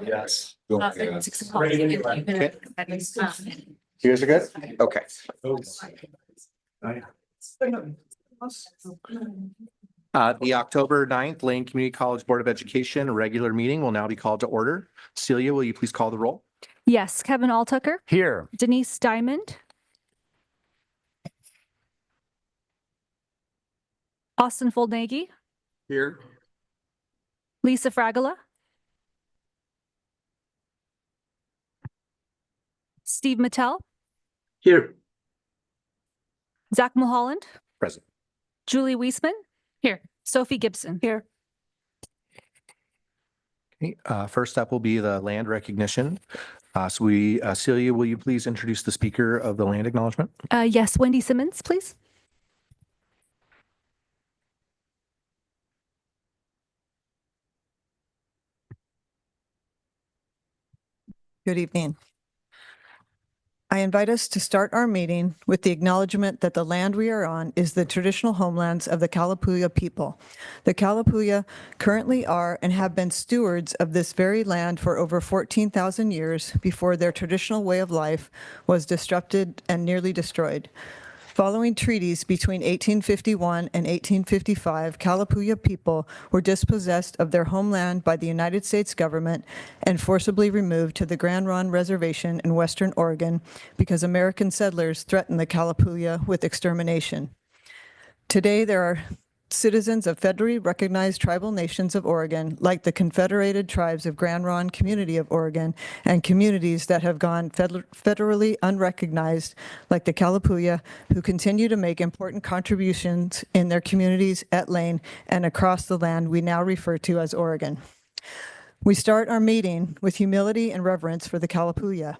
Yes. Okay. 6 o'clock. You guys are good? Okay. The October 9th Lane Community College Board of Education regular meeting will now be called to order. Celia, will you please call the roll? Yes, Kevin Alltucker, Here. Denise Diamond, Austin Foldnaghi, Here. Lisa Fragola, Steve Mattel, Here. Zach Mulholland, Present. Julie Weisman, here, Sophie Gibson, here. Okay, first up will be the land recognition. Celia, will you please introduce the speaker of the land acknowledgement? Yes, Wendy Simmons, please. Good evening. I invite us to start our meeting with the acknowledgement that the land we are on is the traditional homelands of the Kalapuya people. The Kalapuya currently are and have been stewards of this very land for over 14,000 years before their traditional way of life was disrupted and nearly destroyed. Following treaties between 1851 and 1855, Kalapuya people were dispossessed of their homeland by the United States government and forcibly removed to the Grand Ronde Reservation in Western Oregon because American settlers threatened the Kalapuya with extermination. Today, there are citizens of federally recognized tribal nations of Oregon, like the Confederated Tribes of Grand Ronde Community of Oregon, and communities that have gone federally unrecognized, like the Kalapuya, who continue to make important contributions in their communities at Lane and across the land we now refer to as Oregon. We start our meeting with humility and reverence for the Kalapuya.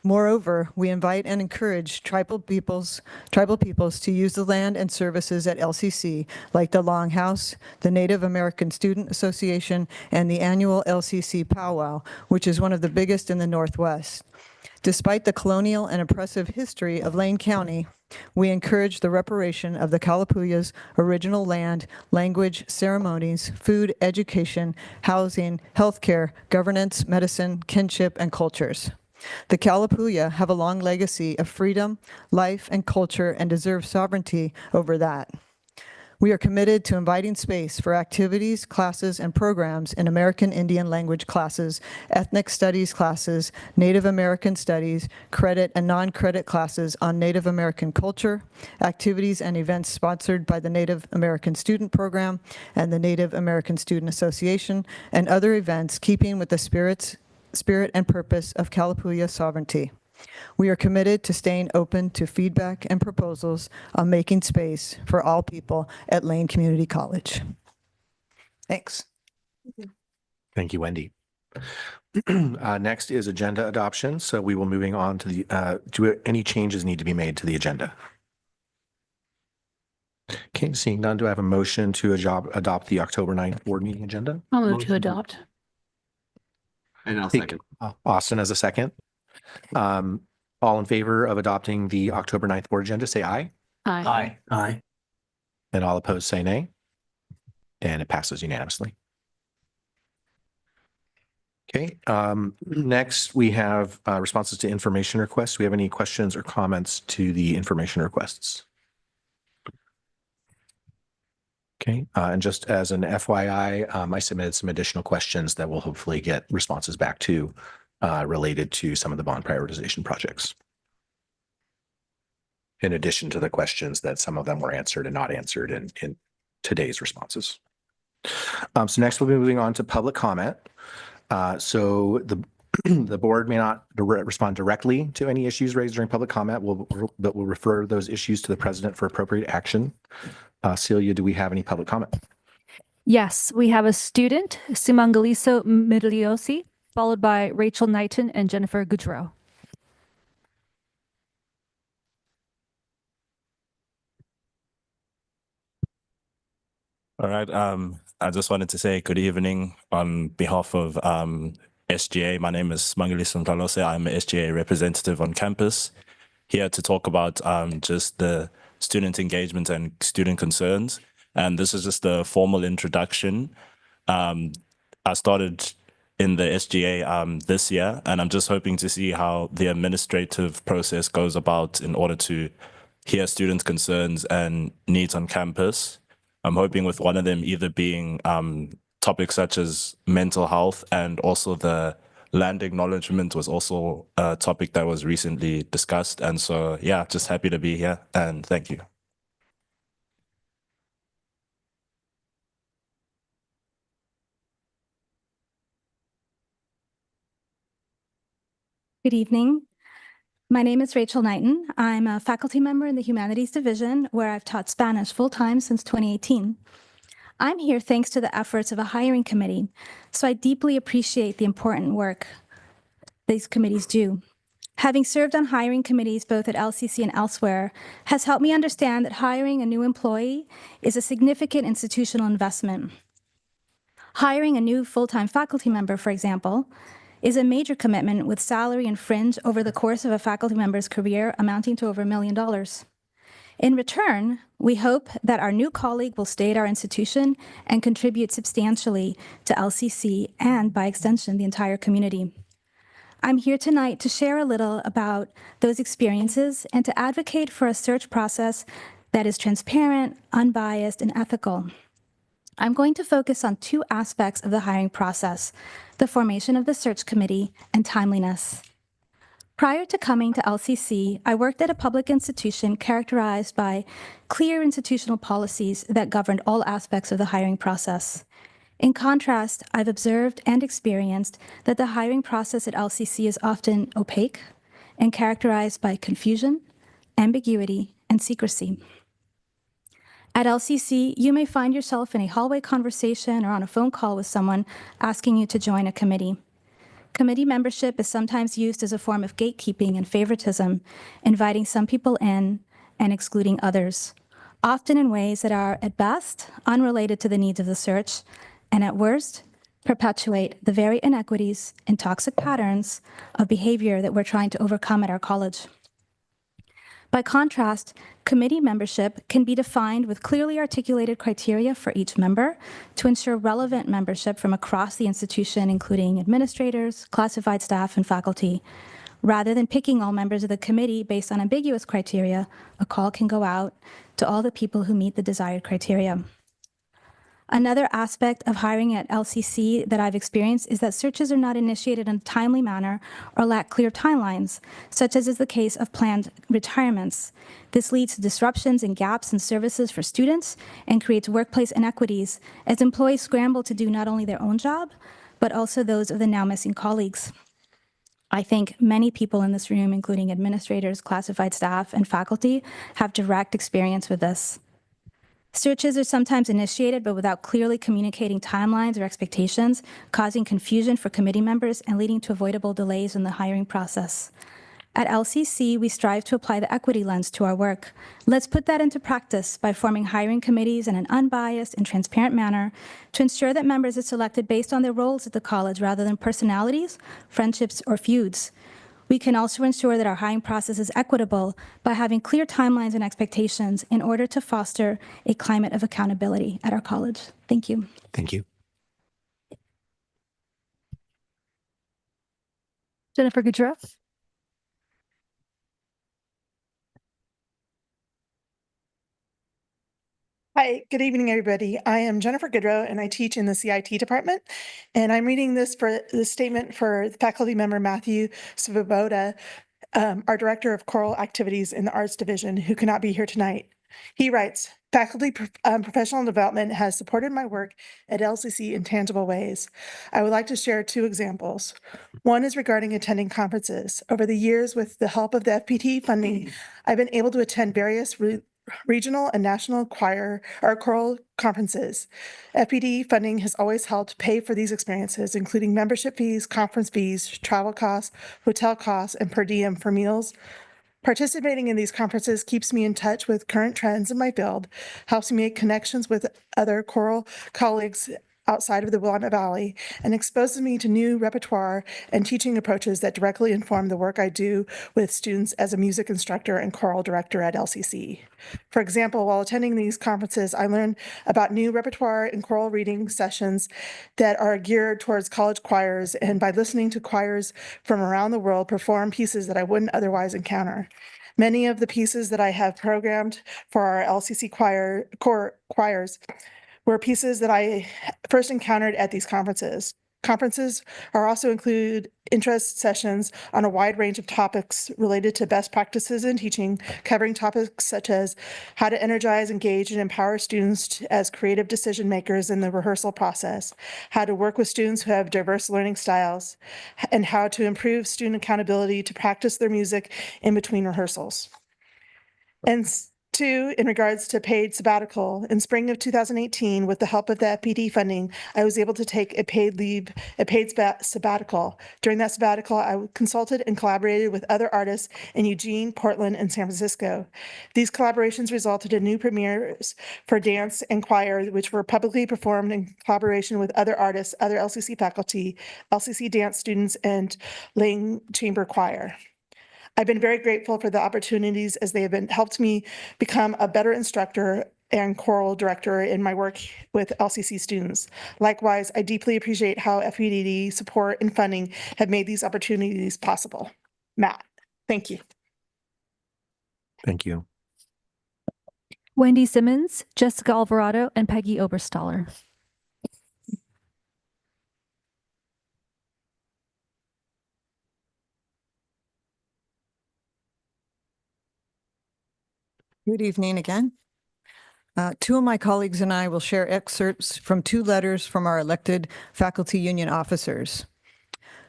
Moreover, we invite and encourage tribal peoples to use the land and services at LCC, like the Longhouse, the Native American Student Association, and the annual LCC Powwow, which is one of the biggest in the Northwest. Despite the colonial and oppressive history of Lane County, we encourage the reparation of the Kalapuya's original land, language, ceremonies, food, education, housing, healthcare, governance, medicine, kinship, and cultures. The Kalapuya have a long legacy of freedom, life, and culture and deserve sovereignty over that. We are committed to inviting space for activities, classes, and programs in American Indian language classes, ethnic studies classes, Native American studies, credit and non-credit classes on Native American culture, activities and events sponsored by the Native American Student Program and the Native American Student Association, and other events keeping with the spirit and purpose of Kalapuya sovereignty. We are committed to staying open to feedback and proposals on making space for all people at Lane Community College. Thanks. Thank you, Wendy. Next is agenda adoption. So we will moving on to the, do any changes need to be made to the agenda? Okay, seeing none, do I have a motion to adopt the October 9th board meeting agenda? I'll move to adopt. And I'll second. Austin as a second. All in favor of adopting the October 9th board agenda, say aye. Aye. Aye. And all opposed, say nay. And it passes unanimously. Okay, next we have responses to information requests. Do we have any questions or comments to the information requests? Okay, and just as an FYI, I submitted some additional questions that we'll hopefully get responses back to related to some of the bond prioritization projects. In addition to the questions that some of them were answered and not answered in today's responses. So next we'll be moving on to public comment. So the board may not respond directly to any issues raised during public comment, but we'll refer those issues to the president for appropriate action. Celia, do we have any public comment? Yes, we have a student, Simangaliso Midliosi, followed by Rachel Knighton and Jennifer Goudreau. All right. I just wanted to say good evening on behalf of SGA. My name is Simangaliso Midliosi. I'm an SGA representative on campus, here to talk about just the student engagement and student concerns. And this is just a formal introduction. I started in the SGA this year, and I'm just hoping to see how the administrative process goes about in order to hear students' concerns and needs on campus. I'm hoping with one of them either being topics such as mental health, and also the land acknowledgement was also a topic that was recently discussed. And so, yeah, just happy to be here, and thank you. Good evening. My name is Rachel Knighton. I'm a faculty member in the Humanities Division, where I've taught Spanish full-time since 2018. I'm here thanks to the efforts of a hiring committee, so I deeply appreciate the important work these committees do. Having served on hiring committees both at LCC and elsewhere has helped me understand that hiring a new employee is a significant institutional investment. Hiring a new full-time faculty member, for example, is a major commitment with salary and fringe over the course of a faculty member's career amounting to over $1 million. In return, we hope that our new colleague will stay at our institution and contribute substantially to LCC and, by extension, the entire community. I'm here tonight to share a little about those experiences and to advocate for a search process that is transparent, unbiased, and ethical. I'm going to focus on two aspects of the hiring process: the formation of the search committee and timeliness. Prior to coming to LCC, I worked at a public institution characterized by clear institutional policies that governed all aspects of the hiring process. In contrast, I've observed and experienced that the hiring process at LCC is often opaque and characterized by confusion, ambiguity, and secrecy. At LCC, you may find yourself in a hallway conversation or on a phone call with someone asking you to join a committee. Committee membership is sometimes used as a form of gatekeeping and favoritism, inviting some people in and excluding others, often in ways that are, at best, unrelated to the needs of the search, and at worst, perpetuate the very inequities and toxic patterns of behavior that we're trying to overcome at our college. By contrast, committee membership can be defined with clearly articulated criteria for each member to ensure relevant membership from across the institution, including administrators, classified staff, and faculty. Rather than picking all members of the committee based on ambiguous criteria, a call can go out to all the people who meet the desired criteria. Another aspect of hiring at LCC that I've experienced is that searches are not initiated in a timely manner or lack clear timelines, such as is the case of planned retirements. This leads to disruptions and gaps in services for students and creates workplace inequities as employees scramble to do not only their own job, but also those of the now missing colleagues. I think many people in this room, including administrators, classified staff, and faculty, have direct experience with this. Searches are sometimes initiated, but without clearly communicating timelines or expectations, causing confusion for committee members and leading to avoidable delays in the hiring process. At LCC, we strive to apply the equity lens to our work. Let's put that into practice by forming hiring committees in an unbiased and transparent manner to ensure that members are selected based on their roles at the college rather than personalities, friendships, or feuds. We can also ensure that our hiring process is equitable by having clear timelines and expectations in order to foster a climate of accountability at our college. Thank you. Thank you. Jennifer Goodrow. Hi, good evening, everybody. I am Jennifer Goodrow, and I teach in the CIT department. And I'm reading this statement for faculty member Matthew Svoboda, our director of choral activities in the arts division, who cannot be here tonight. He writes, faculty professional development has supported my work at LCC in tangible ways. I would like to share two examples. One is regarding attending conferences. Over the years, with the help of the FPT funding, I've been able to attend various regional and national choir or choral conferences. FPD funding has always helped pay for these experiences, including membership fees, conference fees, travel costs, hotel costs, and per diem for meals. Participating in these conferences keeps me in touch with current trends in my field, helps me make connections with other choral colleagues outside of the Willamette Valley and exposes me to new repertoire and teaching approaches that directly inform the work I do with students as a music instructor and choral director at LCC. For example, while attending these conferences, I learned about new repertoire and choral reading sessions that are geared towards college choirs, and by listening to choirs from around the world perform pieces that I wouldn't otherwise encounter. Many of the pieces that I have programmed for our LCC choirs were pieces that I first encountered at these conferences. Conferences are also include interest sessions on a wide range of topics related to best practices in teaching, covering topics such as how to energize, engage, and empower students as creative decision makers in the rehearsal process, how to work with students who have diverse learning styles, and how to improve student accountability to practice their music in between rehearsals. And two, in regards to paid sabbatical, in spring of 2018, with the help of the FPD funding, I was able to take a paid sabbatical. During that sabbatical, I consulted and collaborated with other artists in Eugene, Portland, and San Francisco. These collaborations resulted in new premieres for dance and choir, which were publicly performed in collaboration with other artists, other LCC faculty, LCC dance students, and Lang Chamber Choir. I've been very grateful for the opportunities as they have helped me become a better instructor and choral director in my work with LCC students. Likewise, I deeply appreciate how FPD support and funding have made these opportunities possible. Matt, thank you. Thank you. Wendy Simmons, Jessica Alvarado, and Peggy Oberstaller. Good evening again. Two of my colleagues and I will share excerpts from two letters from our elected faculty union officers.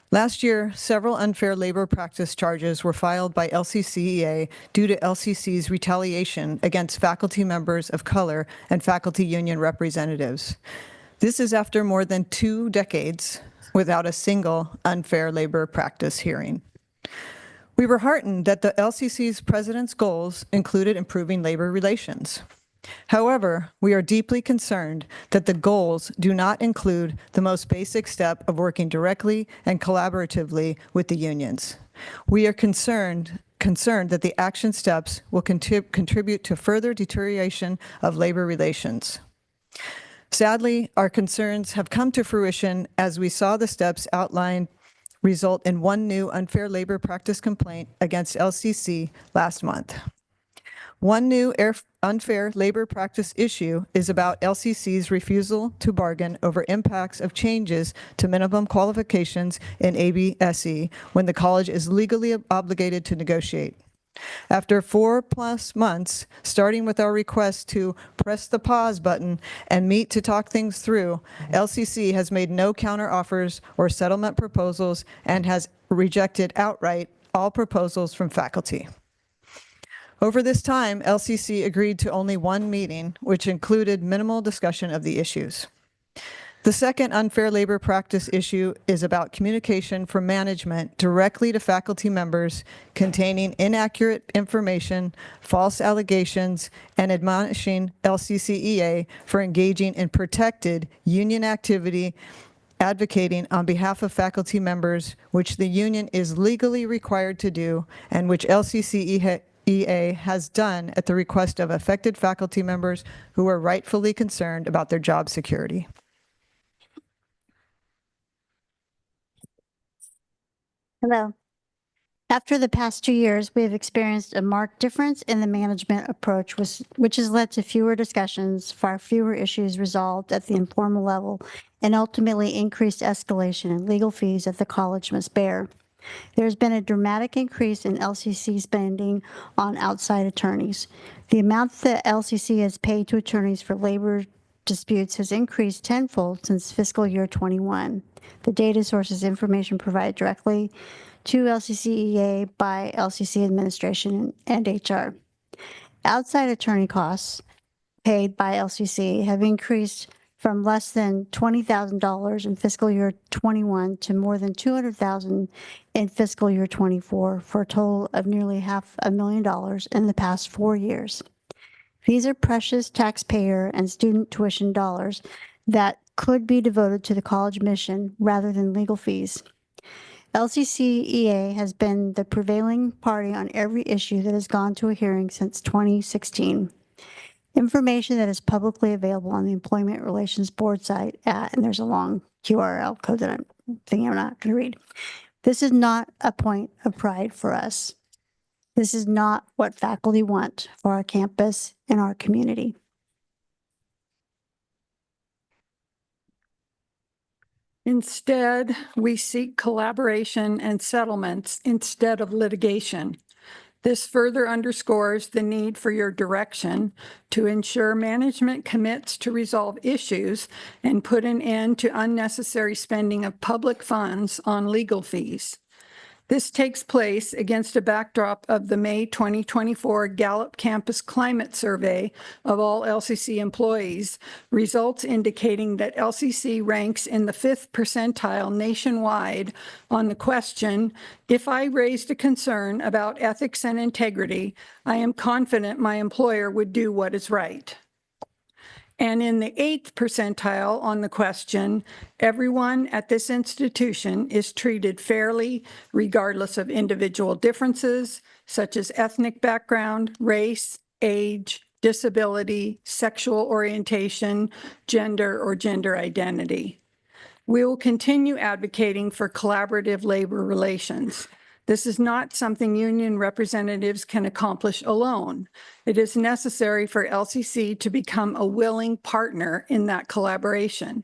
Last year, several unfair labor practice charges were filed by LCCEA due to LCC's retaliation against faculty members of color and faculty union representatives. This is after more than 2 decades without a single unfair labor practice hearing. We were heartened that the LCC's president's goals included improving labor relations. However, we are deeply concerned that the goals do not include the most basic step of working directly and collaboratively with the unions. We are concerned that the action steps will contribute to further deterioration of labor relations. Sadly, our concerns have come to fruition as we saw the steps outlined result in one new unfair labor practice complaint against LCC last month. One new unfair labor practice issue is about LCC's refusal to bargain over impacts of changes to minimum qualifications in ABSE when the college is legally obligated to negotiate. After 4+ months, starting with our request to press the pause button and meet to talk things through, LCC has made no counteroffers or settlement proposals and has rejected outright all proposals from faculty. Over this time, LCC agreed to only one meeting, which included minimal discussion of the issues. The second unfair labor practice issue is about communication from management directly to faculty members containing inaccurate information, false allegations, and admonishing LCCEA for engaging in protected union activity, advocating on behalf of faculty members, which the union is legally required to do, and which LCCEA has done at the request of affected faculty members who are rightfully concerned about their job security. Hello. After the past 2 years, we have experienced a marked difference in the management approach, which has led to fewer discussions, far fewer issues resolved at the informal level, and ultimately increased escalation in legal fees that the college must bear. There's been a dramatic increase in LCC spending on outside attorneys. The amount that LCC has paid to attorneys for labor disputes has increased tenfold since fiscal year 21. The data source is information provided directly to LCCEA by LCC administration and HR. Outside attorney costs paid by LCC have increased from less than $20,000 in fiscal year 21 to more than $200,000 in fiscal year 24, for a total of nearly $500,000 in the past 4 years. These are precious taxpayer and student tuition dollars that could be devoted to the college mission rather than legal fees. LCCEA has been the prevailing party on every issue that has gone to a hearing since 2016. Information that is publicly available on the Employment Relations Board site and there's a long URL code that I'm thinking I'm not going to read. This is not a point of pride for us. This is not what faculty want for our campus and our community. Instead, we seek collaboration and settlements instead of litigation. This further underscores the need for your direction to ensure management commits to resolve issues and put an end to unnecessary spending of public funds on legal fees. This takes place against a backdrop of the May 2024 Gallup Campus Climate Survey of all LCC employees, results indicating that LCC ranks in the 5th percentile nationwide on the question, if I raised a concern about ethics and integrity, I am confident my employer would do what is right. And in the 8th percentile on the question, everyone at this institution is treated fairly regardless of individual differences such as ethnic background, race, age, disability, sexual orientation, gender, or gender identity. We will continue advocating for collaborative labor relations. This is not something union representatives can accomplish alone. It is necessary for LCC to become a willing partner in that collaboration.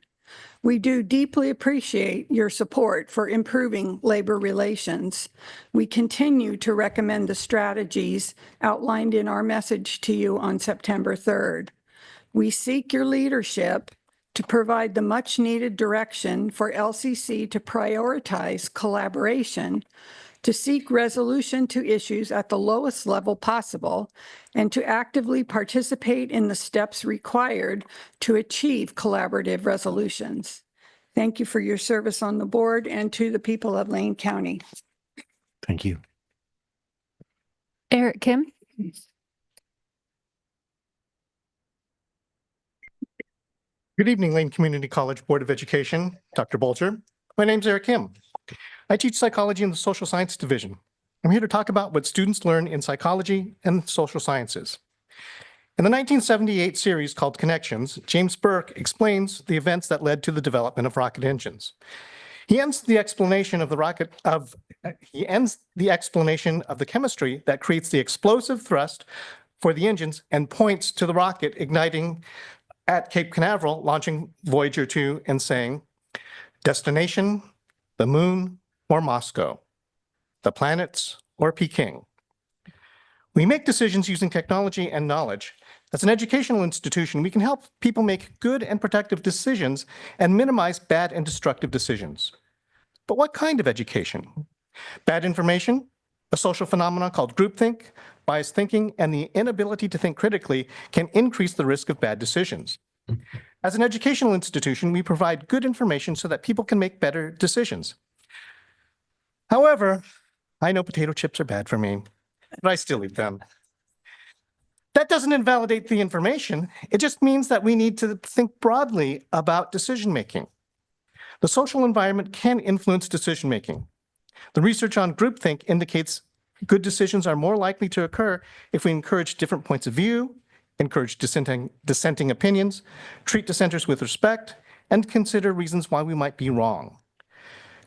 We do deeply appreciate your support for improving labor relations. We continue to recommend the strategies outlined in our message to you on September 3rd. We seek your leadership to provide the much-needed direction for LCC to prioritize collaboration, to seek resolution to issues at the lowest level possible, and to actively participate in the steps required to achieve collaborative resolutions. Thank you for your service on the board and to the people of Lane County. Thank you. Eric Kim. Good evening, Lane Community College Board of Education, Dr. Bolger. My name's Eric Kim. I teach psychology in the social science division. I'm here to talk about what students learn in psychology and social sciences. In the 1978 series called Connections, James Burke explains the events that led to the development of rocket engines. He ends the explanation of the chemistry that creates the explosive thrust for the engines and points to the rocket igniting at Cape Canaveral, launching Voyager 2 and saying, destination, the moon or Moscow, the planets or Peking. We make decisions using technology and knowledge. As an educational institution, we can help people make good and protective decisions and minimize bad and destructive decisions. But what kind of education? Bad information, a social phenomenon called groupthink, biased thinking, and the inability to think critically can increase the risk of bad decisions. As an educational institution, we provide good information so that people can make better decisions. However, I know potato chips are bad for me, but I still eat them. That doesn't invalidate the information. It just means that we need to think broadly about decision-making. The social environment can influence decision-making. The research on groupthink indicates good decisions are more likely to occur if we encourage different points of view, encourage dissenting opinions, treat dissenters with respect, and consider reasons why we might be wrong.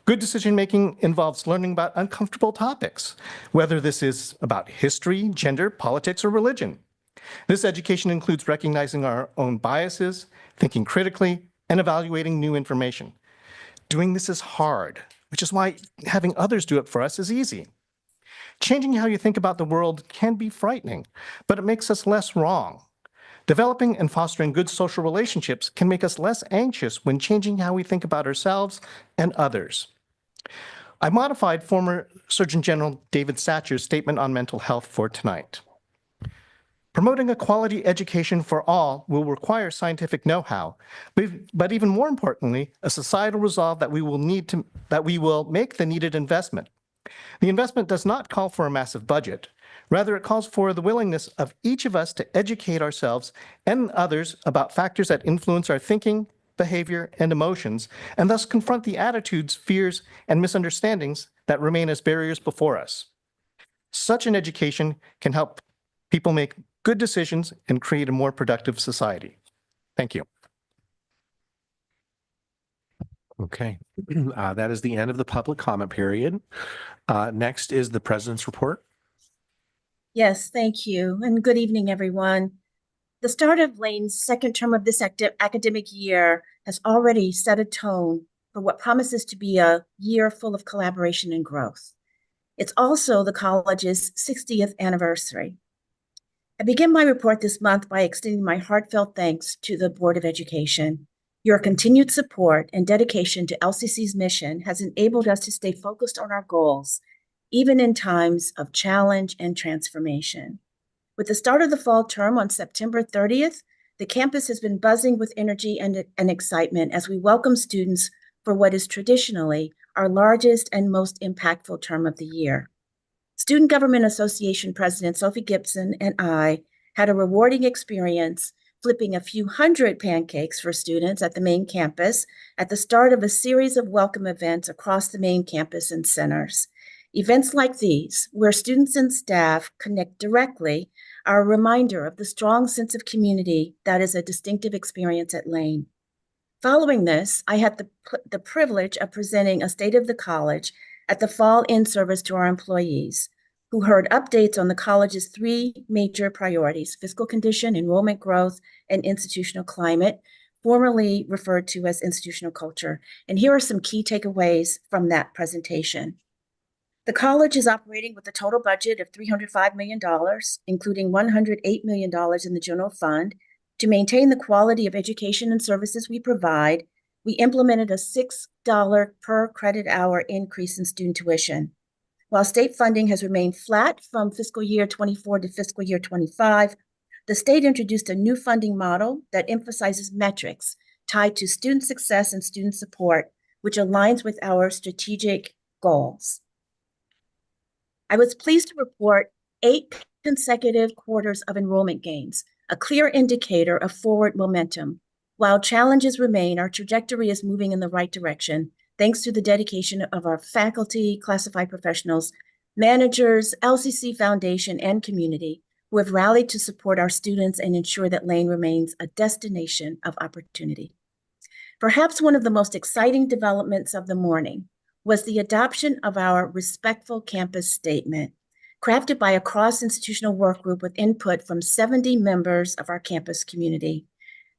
Good decision-making involves learning about uncomfortable topics, whether this is about history, gender, politics, or religion. This education includes recognizing our own biases, thinking critically, and evaluating new information. Doing this is hard, which is why having others do it for us is easy. Changing how you think about the world can be frightening, but it makes us less wrong. Developing and fostering good social relationships can make us less anxious when changing how we think about ourselves and others. I modified former Surgeon General David Satcher's statement on mental health for tonight. Promoting a quality education for all will require scientific know-how, but even more importantly, a societal resolve that we will make the needed investment. The investment does not call for a massive budget. Rather, it calls for the willingness of each of us to educate ourselves and others about factors that influence our thinking behavior, and emotions, and thus confront the attitudes, fears, and misunderstandings that remain as barriers before us. Such an education can help people make good decisions and create a more productive society. Thank you. Okay, that is the end of the public comment period. Next is the president's report. Yes, thank you. And good evening, everyone. The start of Lane's second term of this academic year has already set a tone for what promises to be a year full of collaboration and growth. It's also the college's 60th anniversary. I begin my report this month by extending my heartfelt thanks to the Board of Education. Your continued support and dedication to LCC's mission has enabled us to stay focused on our goals, even in times of challenge and transformation. With the start of the fall term on September 30th, the campus has been buzzing with energy and excitement as we welcome students for what is traditionally our largest and most impactful term of the year. Student Government Association President Sophie Gibson and I had a rewarding experience flipping a few hundred pancakes for students at the main campus at the start of a series of welcome events across the main campus and centers. Events like these, where students and staff connect directly, are a reminder of the strong sense of community that is a distinctive experience at Lane. Following this, I had the privilege of presenting a State of the College at the fall in-service to our employees, who heard updates on the college's three major priorities: fiscal condition, enrollment growth, and institutional climate, formerly referred to as institutional culture. And here are some key takeaways from that presentation. The college is operating with a total budget of $305 million, including $108 million in the general fund. To maintain the quality of education and services we provide, we implemented a $6 per credit hour increase in student tuition. While state funding has remained flat from fiscal year 24 to fiscal year 25, the state introduced a new funding model that emphasizes metrics tied to student success and student support, which aligns with our strategic goals. I was pleased to report 8 consecutive quarters of enrollment gains, a clear indicator of forward momentum. While challenges remain, our trajectory is moving in the right direction, thanks to the dedication of our faculty, classified professionals, managers, LCC Foundation, and community, who have rallied to support our students and ensure that Lane remains a destination of opportunity. Perhaps one of the most exciting developments of the morning was the adoption of our Respectful Campus Statement, crafted by a cross-institutional work group with input from 70 members of our campus community.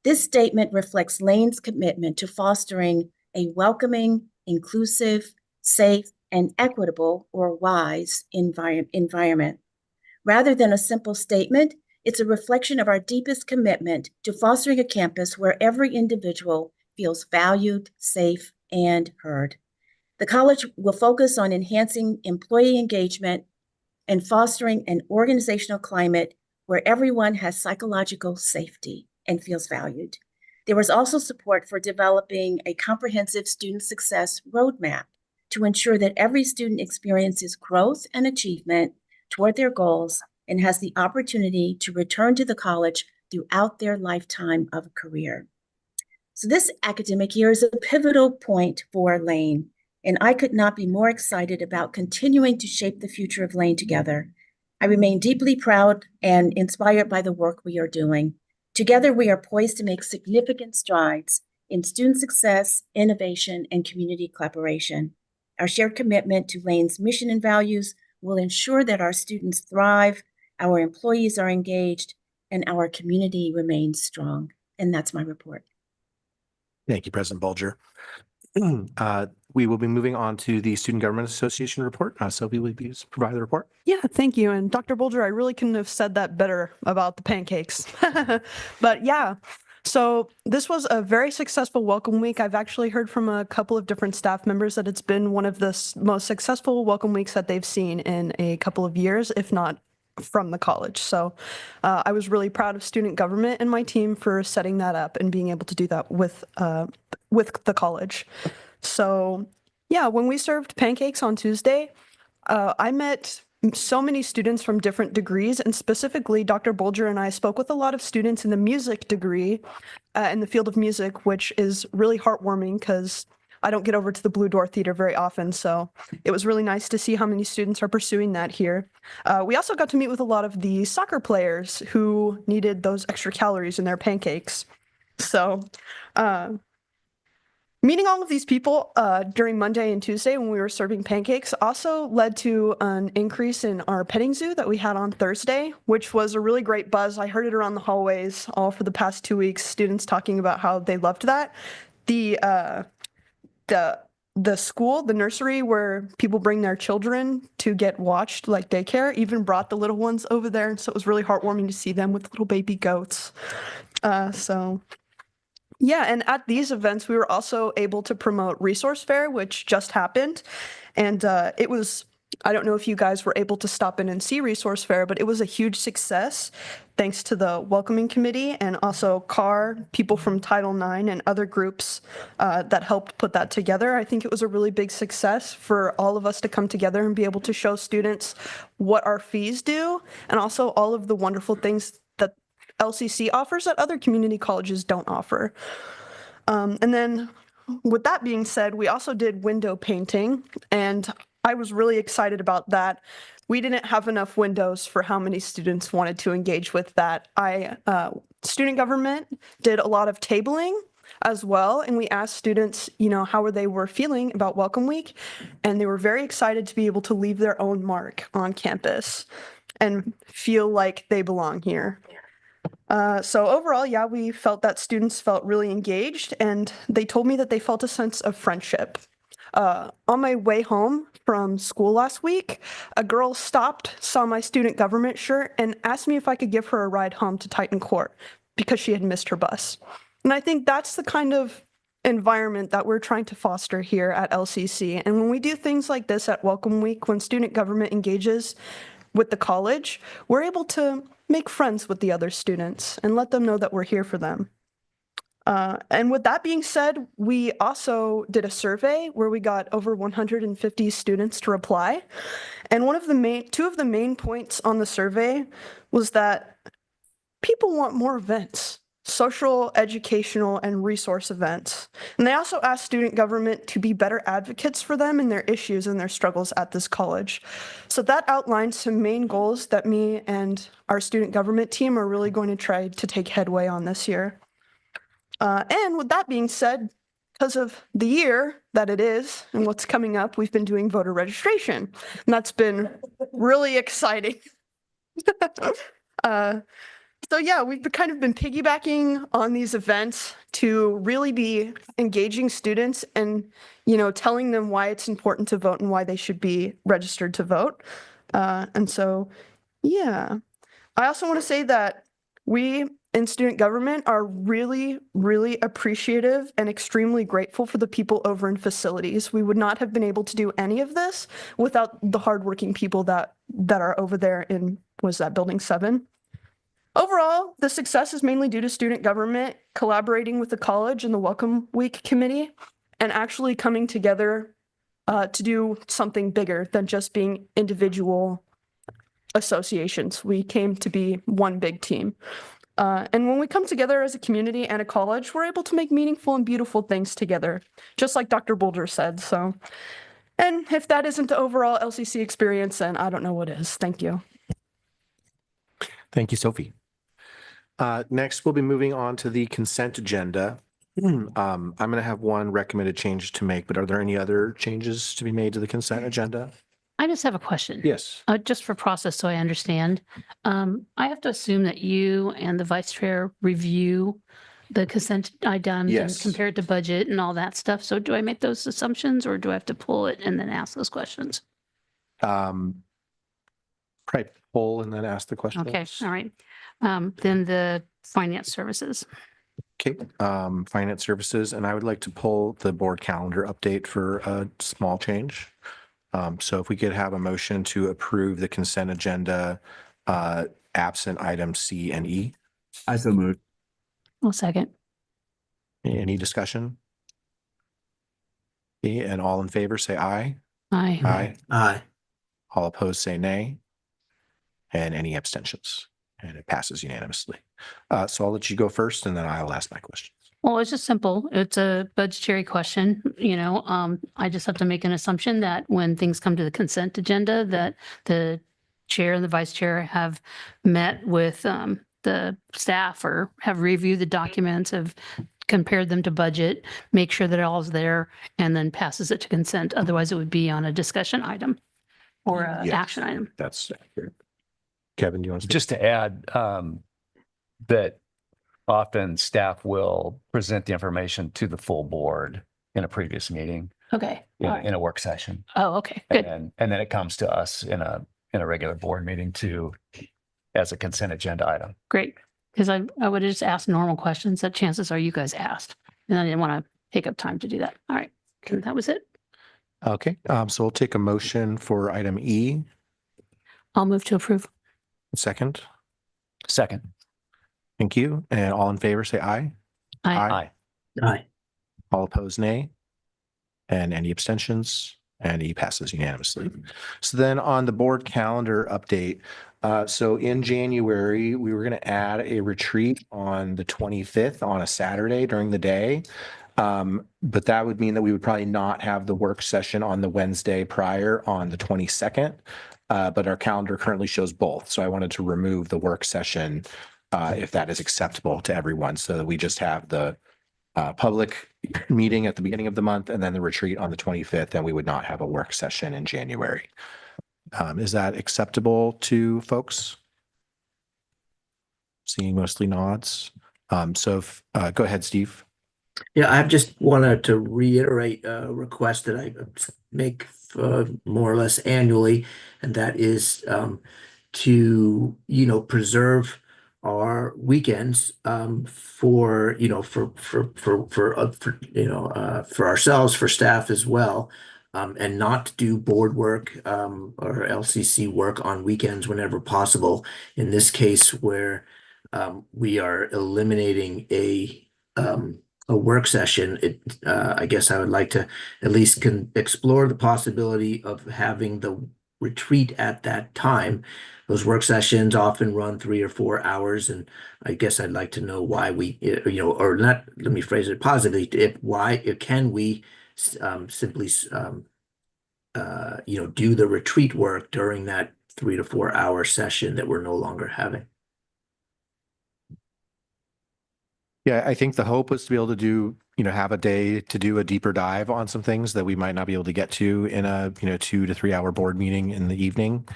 This statement reflects Lane's commitment to fostering a welcoming, inclusive, safe, and equitable, or WISE, environment. Rather than a simple statement, it's a reflection of our deepest commitment to fostering a campus where every individual feels valued, safe, and heard. The college will focus on enhancing employee engagement and fostering an organizational climate where everyone has psychological safety and feels valued. There was also support for developing a comprehensive student success roadmap to ensure that every student experiences growth and achievement toward their goals and has the opportunity to return to the college throughout their lifetime of a career. So this academic year is a pivotal point for Lane, and I could not be more excited about continuing to shape the future of Lane together. I remain deeply proud and inspired by the work we are doing. Together, we are poised to make significant strides in student success, innovation, and community collaboration. Our shared commitment to Lane's mission and values will ensure that our students thrive, our employees are engaged, and our community remains strong. And that's my report. Thank you, President Bulger. We will be moving on to the Student Government Association report. Sophie, will you please provide the report? Yeah, thank you. And Dr. Bulger, I really couldn't have said that better about the pancakes. But yeah, so this was a very successful welcome week. I've actually heard from a couple of different staff members that it's been one of the most successful welcome weeks that they've seen in a couple of years, if not from the college. So I was really proud of student government and my team for setting that up and being able to do that with the college. So yeah, when we served pancakes on Tuesday, I met so many students from different degrees, and specifically Dr. Bolger and I spoke with a lot of students in the music degree, in the field of music, which is really heartwarming because I don't get over to the Blue Door Theater very often. So it was really nice to see how many students are pursuing that here. We also got to meet with a lot of the soccer players who needed those extra calories in their pancakes. So meeting all of these people during Monday and Tuesday when we were serving pancakes also led to an increase in our petting zoo that we had on Thursday, which was a really great buzz. I heard it around the hallways all for the past 2 weeks, students talking about how they loved that. The school, the nursery where people bring their children to get watched, like daycare, even brought the little ones over there. And so it was really heartwarming to see them with little baby goats. Yeah, and at these events, we were also able to promote Resource Fair, which just happened. And it was, I don't know if you guys were able to stop in and see Resource Fair, but it was a huge success thanks to the welcoming committee and also CAR, people from Title IX and other groups that helped put that together. I think it was a really big success for all of us to come together and be able to show students what our fees do and also all of the wonderful things that LCC offers that other community colleges don't offer. And then with that being said, we also did window painting, and I was really excited about that. We didn't have enough windows for how many students wanted to engage with that. Student government did a lot of tabling as well, and we asked students, how they were feeling about Welcome Week, and they were very excited to be able to leave their own mark on campus and feel like they belong here. So overall, yeah, we felt that students felt really engaged, and they told me that they felt a sense of friendship. On my way home from school last week, a girl stopped, saw my student government shirt, and asked me if I could give her a ride home to Titan Court because she had missed her bus. And I think that's the kind of environment that we're trying to foster here at LCC. And when we do things like this at Welcome Week, when student government engages with the college, we're able to make friends with the other students and let them know that we're here for them. And with that being said, we also did a survey where we got over 150 students to reply. And two of the main points on the survey was that people want more events, social, educational, and resource events. And they also asked student government to be better advocates for them and their issues and their struggles at this college. So that outlines some main goals that me and our student government team are really going to try to take headway on this year. And with that being said, because of the year that it is and what's coming up, we've been doing voter registration. And that's been really exciting. So yeah, we've kind of been piggybacking on these events to really be engaging students and, telling them why it's important to vote and why they should be registered to vote. And so, yeah, I also want to say that we in student government are really, really appreciative and extremely grateful for the people over in facilities. We would not have been able to do any of this without the hardworking people that are over there in, was that Building 7? Overall, the success is mainly due to student government collaborating with the college and the Welcome Week committee and actually coming together to do something bigger than just being individual associations. We came to be one big team. And when we come together as a community and a college, we're able to make meaningful and beautiful things together, just like Dr. Bolger said. So, and if that isn't the overall LCC experience, then I don't know what is. Thank you. Thank you, Sophie. Next, we'll be moving on to the consent agenda. I'm going to have one recommended change to make, but are there any other changes to be made to the consent agenda? I just have a question. Yes. Just for process, so I understand. I have to assume that you and the vice chair review the consent items Yes. and compare it to budget and all that stuff. So do I make those assumptions or do I have to pull it and then ask those questions? Probably poll and then ask the question. Okay, all right. Then the finance services. Okay, finance services, and I would like to pull the board calendar update for a small change. So if we could have a motion to approve the consent agenda, absent items C and E. I so moved. One second. Any discussion? Okay, and all in favor, say aye. Aye. Aye. Aye. All opposed, say nay. And any abstentions? And it passes unanimously. So I'll let you go first and then I'll ask my questions. Well, it's just simple. It's a budgetary question, I just have to make an assumption that when things come to the consent agenda, that the chair and the vice chair have met with the staff or have reviewed the documents, have compared them to budget, make sure that it all's there, and then passes it to consent. Otherwise, it would be on a discussion item or an Yes. action item. That's accurate. Kevin, do you want to speak? Just to add, that often staff will present the information to the full board in a previous meeting, Okay. All right. in a work session. Oh, okay, good. And then it comes to us in a regular board meeting as a consent agenda item. Great. Because I would have just asked normal questions that chances are you guys asked. And I didn't want to take up time to do that. All right. That was it. Okay, so we'll take a motion for item E. I'll move to approve. Second. Second. Thank you. And all in favor, say aye. Aye. Aye. All opposed, nay. And any abstentions? And E passes unanimously. So then on the board calendar update, so in January, we were going to add a retreat on the 25th on a Saturday during the day. But that would mean that we would probably not have the work session on the Wednesday prior on the 22nd. But our calendar currently shows both. So I wanted to remove the work session if that is acceptable to everyone, so that we just have the public meeting at the beginning of the month and then the retreat on the 25th, and we would not have a work session in January. Is that acceptable to folks? Seeing mostly nods. So go ahead, Steve. Yeah, I just wanted to reiterate a request that I make more or less annually, and that is to, preserve our weekends for ourselves, for staff as well, and not do board work or LCC work on weekends whenever possible. In this case, where we are eliminating a work session, I guess I would like to at least explore the possibility of having the retreat at that time. Those work sessions often run 3 or 4 hours, and I guess I'd like to know why we, or not. Let me phrase it positively. Can we simply, do the retreat work during that 3 to 4 hour session that we're no longer having? Yeah, I think the hope was to be able to do, have a day to do a deeper dive on some things that we might not be able to get to in a, 2 to 3 hour board meeting in the evening.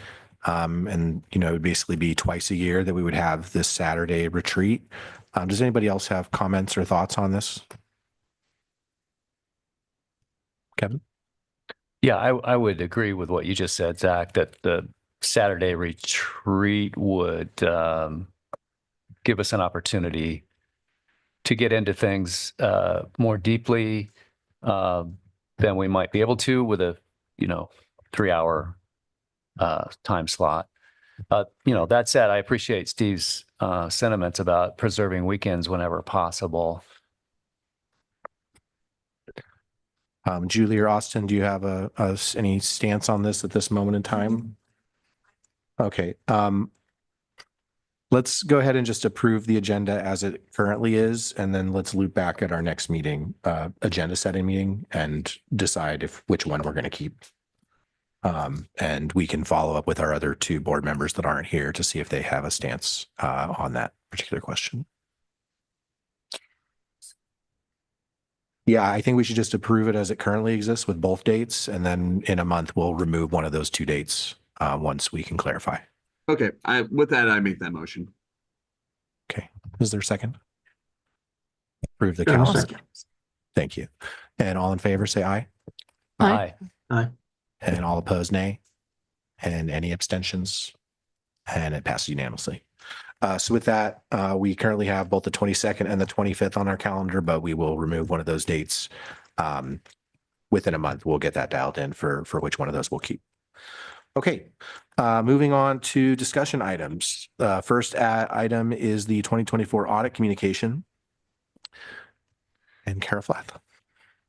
And, it would basically be twice a year that we would have this Saturday retreat. Does anybody else have comments or thoughts on this? Kevin? Yeah, I would agree with what you just said, Zach, that the Saturday retreat would give us an opportunity to get into things more deeply than we might be able to with a 3 hour time slot. That said, I appreciate Steve's sentiments about preserving weekends whenever possible. Julie or Austin, do you have any stance on this at this moment in time? Okay. Let's go ahead and just approve the agenda as it currently is, and then let's loop back at our next meeting, agenda setting meeting, and decide which one we're going to keep. And we can follow up with our other 2 board members that aren't here to see if they have a stance on that particular question. Yeah, I think we should just approve it as it currently exists with both dates, and then in a month we'll remove one of those 2 dates once we can clarify. Okay, with that, I make that motion. Okay, is there a second? Approve the calendar. Thank you. And all in favor, say aye. Aye. Aye. And all opposed, nay. And any abstentions? And it passes unanimously. So with that, we currently have both the 22nd and the 25th on our calendar, but we will remove one of those dates within a month. We'll get that dialed in for which one of those we'll keep. Okay, moving on to discussion items. First item is the 2024 audit communication. And Kara Flath.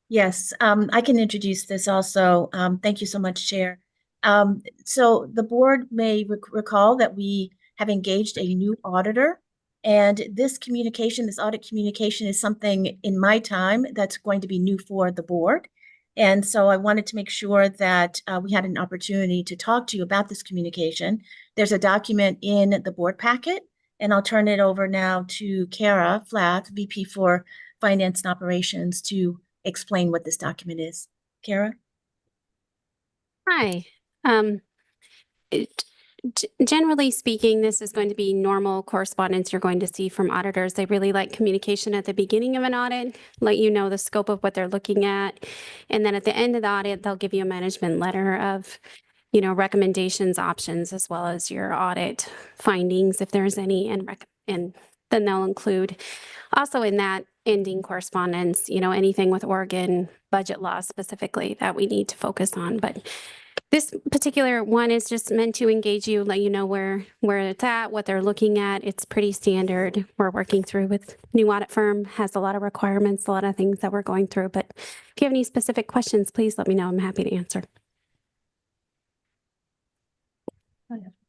Yes, I can introduce this also. Thank you so much, Chair. So the board may recall that we have engaged a new auditor. And this communication, this audit communication is something in my time that's going to be new for the board. And so I wanted to make sure that we had an opportunity to talk to you about this communication. There's a document in the board packet, and I'll turn it over now to Kara Flack, VP for Finance and Operations, to explain what this document is. Kara? Hi. Generally speaking, this is going to be normal correspondence you're going to see from auditors. They really like communication at the beginning of an audit, let you know the scope of what they're looking at. And then at the end of the audit, they'll give you a management letter of, recommendations, options, as well as your audit findings, if there's any, and then they'll include also in that ending correspondence, anything with Oregon budget law specifically that we need to focus on. But this particular one is just meant to engage you, let you know where it's at, what they're looking at. It's pretty standard. We're working through with new audit firm, has a lot of requirements, a lot of things that we're going through. But if you have any specific questions, please let me know. I'm happy to answer.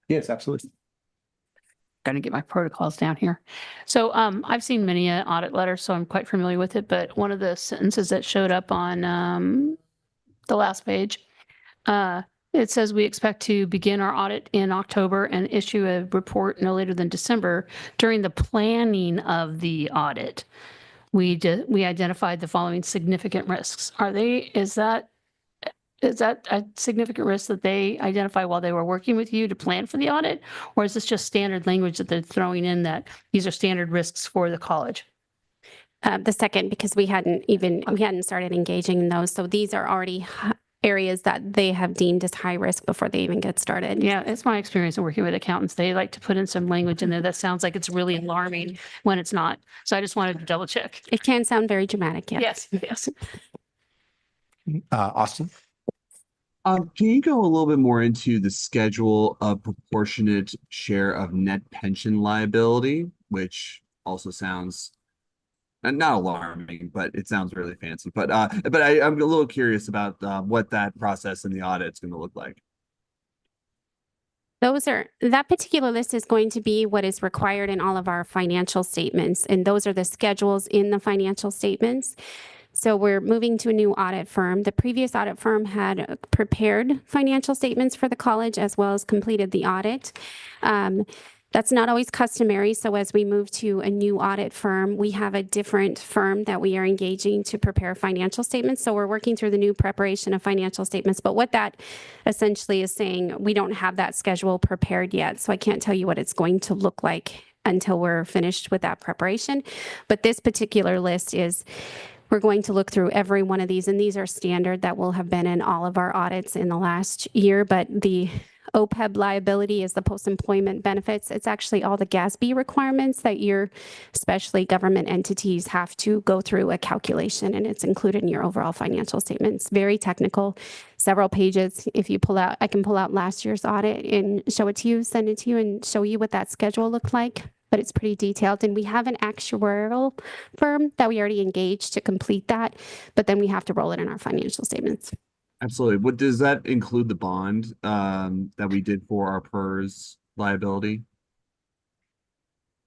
Yes, absolutely. Going to get my protocols down here. So I've seen many audit letters, so I'm quite familiar with it. But one of the sentences that showed up on the last page, it says we expect to begin our audit in October and issue a report no later than December. During the planning of the audit, we identified the following significant risks. Is that a significant risk that they identify while they were working with you to plan for the audit? Or is this just standard language that they're throwing in that these are standard risks for the college? The second, because we hadn't started engaging in those. So these are already areas that they have deemed as high risk before they even get started. Yeah, it's my experience in working with accountants. They like to put in some language in there that sounds like it's really alarming when it's not. So I just wanted to double check. It can sound very dramatic. Yes. Austin? Can you go a little bit more into the schedule of proportionate share of net pension liability, which also sounds not alarming, but it sounds really fancy. But I'm a little curious about what that process in the audit is going to look like. That particular list is going to be what is required in all of our financial statements. And those are the schedules in the financial statements. So we're moving to a new audit firm. The previous audit firm had prepared financial statements for the college as well as completed the audit. That's not always customary. So as we move to a new audit firm, we have a different firm that we are engaging to prepare financial statements. So we're working through the new preparation of financial statements. But what that essentially is saying, we don't have that schedule prepared yet. So I can't tell you what it's going to look like until we're finished with that preparation. But this particular list is, we're going to look through every one of these, and these are standard that will have been in all of our audits in the last year. But the OPEB liability is the post-employment benefits. It's actually all the GASB requirements that your, especially government entities, have to go through a calculation, and it's included in your overall financial statements. Very technical, several pages. If you pull out, I can pull out last year's audit and show it to you, send it to you, and show you what that schedule looked like. But it's pretty detailed. And we have an actuarial firm that we already engaged to complete that, but then we have to roll it in our financial statements. Absolutely. What does that include, the bond that we did for our PERS liability?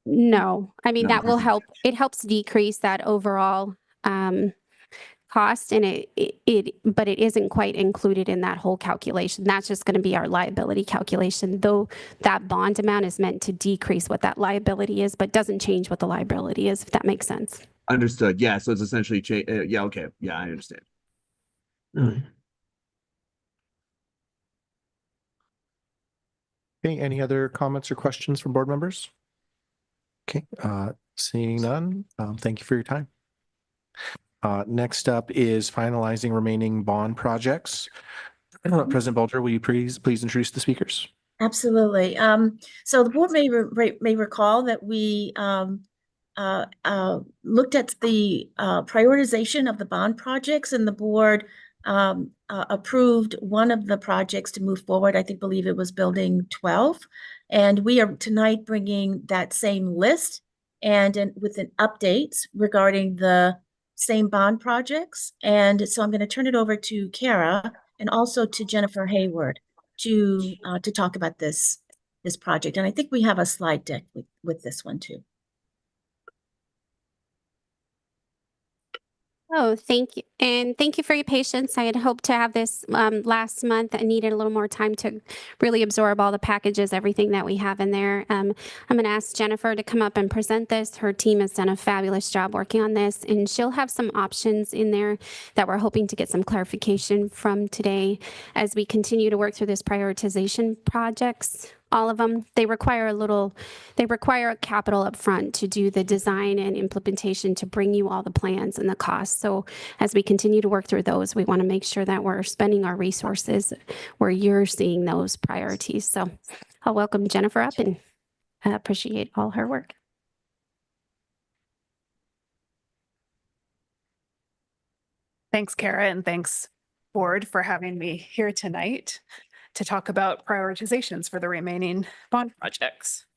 No, I mean, No. that will help. It helps decrease that overall cost, and but it isn't quite included in that whole calculation. That's just going to be our liability calculation, though that bond amount is meant to decrease what that liability is, but doesn't change what the liability is, if that makes sense. Understood. Yeah. So it's essentially, yeah. Okay. Yeah, I understand. Okay, any other comments or questions from board members? Okay, seeing none, thank you for your time. Next up is finalizing remaining bond projects. President Bulger, will you please introduce the speakers? Absolutely. So the board may recall that we looked at the prioritization of the bond projects, and the board approved one of the projects to move forward. I believe it was Building 12. And we are tonight bringing that same list and with an update regarding the same bond projects. And so I'm going to turn it over to Kara and also to Jennifer Hayward. to talk about this project. And I think we have a slide deck with this one too. Oh, thank you. And thank you for your patience. I had hoped to have this last month. I needed a little more time to really absorb all the packages, everything that we have in there. I'm going to ask Jennifer to come up and present this. Her team has done a fabulous job working on this, and she'll have some options in there that we're hoping to get some clarification from today as we continue to work through this prioritization projects. All of them, they require a capital up front to do the design and implementation to bring you all the plans and the costs. So as we continue to work through those, we want to make sure that we're spending our resources where you're seeing those priorities. So I'll welcome Jennifer up and appreciate all her work. Thanks, Kara, and thanks, board, for having me here tonight to talk about prioritizations for the remaining bond projects.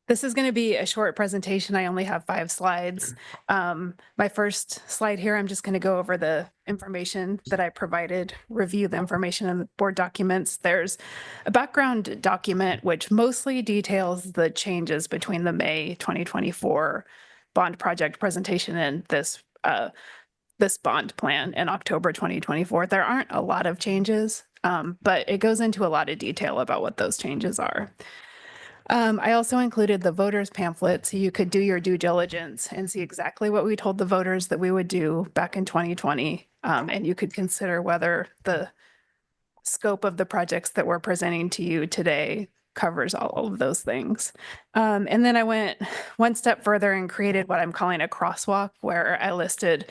This is going to be a short presentation. I only have 5 slides. My first slide here, I'm just going to go over the information that I provided, review the information in the board documents. There's a background document which mostly details the changes between the May 2024 bond project presentation and this bond plan in October 2024. There aren't a lot of changes, but it goes into a lot of detail about what those changes are. I also included the voters pamphlet so you could do your due diligence and see exactly what we told the voters that we would do back in 2020. And you could consider whether the scope of the projects that we're presenting to you today covers all of those things. And then I went one step further and created what I'm calling a crosswalk, where I listed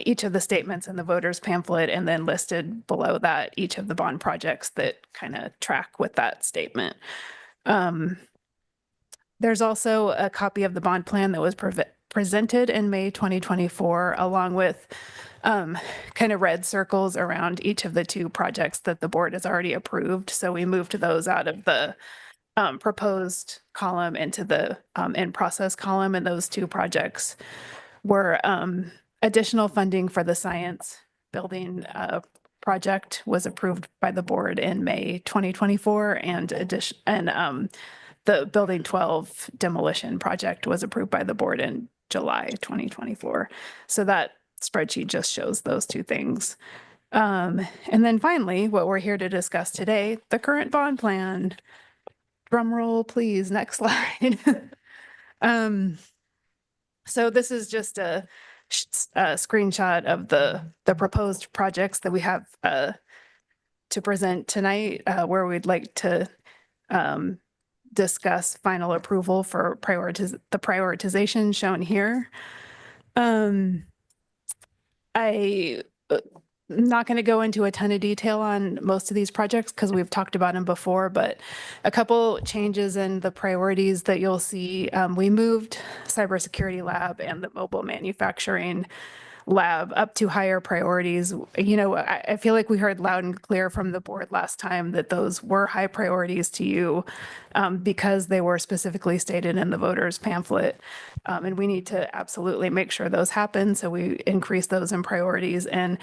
each of the statements in the voters pamphlet and then listed below that each of the bond projects that kind of track with that statement. There's also a copy of the bond plan that was presented in May 2024, along with kind of red circles around each of the 2 projects that the board has already approved. So we moved those out of the proposed column into the in process column, and those 2 projects were additional funding for the science building project was approved by the board in May 2024, and the building 12 demolition project was approved by the board in July 2024. So that spreadsheet just shows those 2 things. And then finally, what we're here to discuss today, the current bond plan. Drum roll, please. Next slide. So this is just a screenshot of the proposed projects that we have to present tonight, where we'd like to discuss final approval for the prioritization shown here. I'm not going to go into a ton of detail on most of these projects because we've talked about them before, but a couple changes in the priorities that you'll see. We moved cybersecurity lab and the mobile manufacturing lab up to higher priorities. You know, I feel like we heard loud and clear from the board last time that those were high priorities to you because they were specifically stated in the voters pamphlet. And we need to absolutely make sure those happen. So we increase those in priorities. And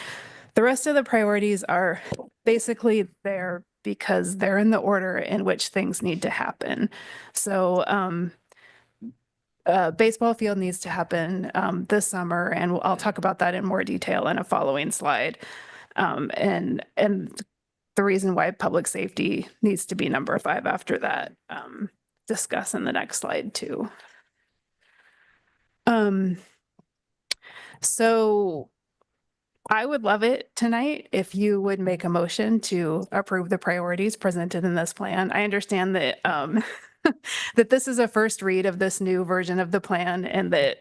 the rest of the priorities are basically there because they're in the order in which things need to happen. So baseball field needs to happen this summer, and I'll talk about that in more detail in a following slide. And the reason why public safety needs to be number 5 after that, discuss in the next slide too. So I would love it tonight if you would make a motion to approve the priorities presented in this plan. I understand that that this is a first read of this new version of the plan, and that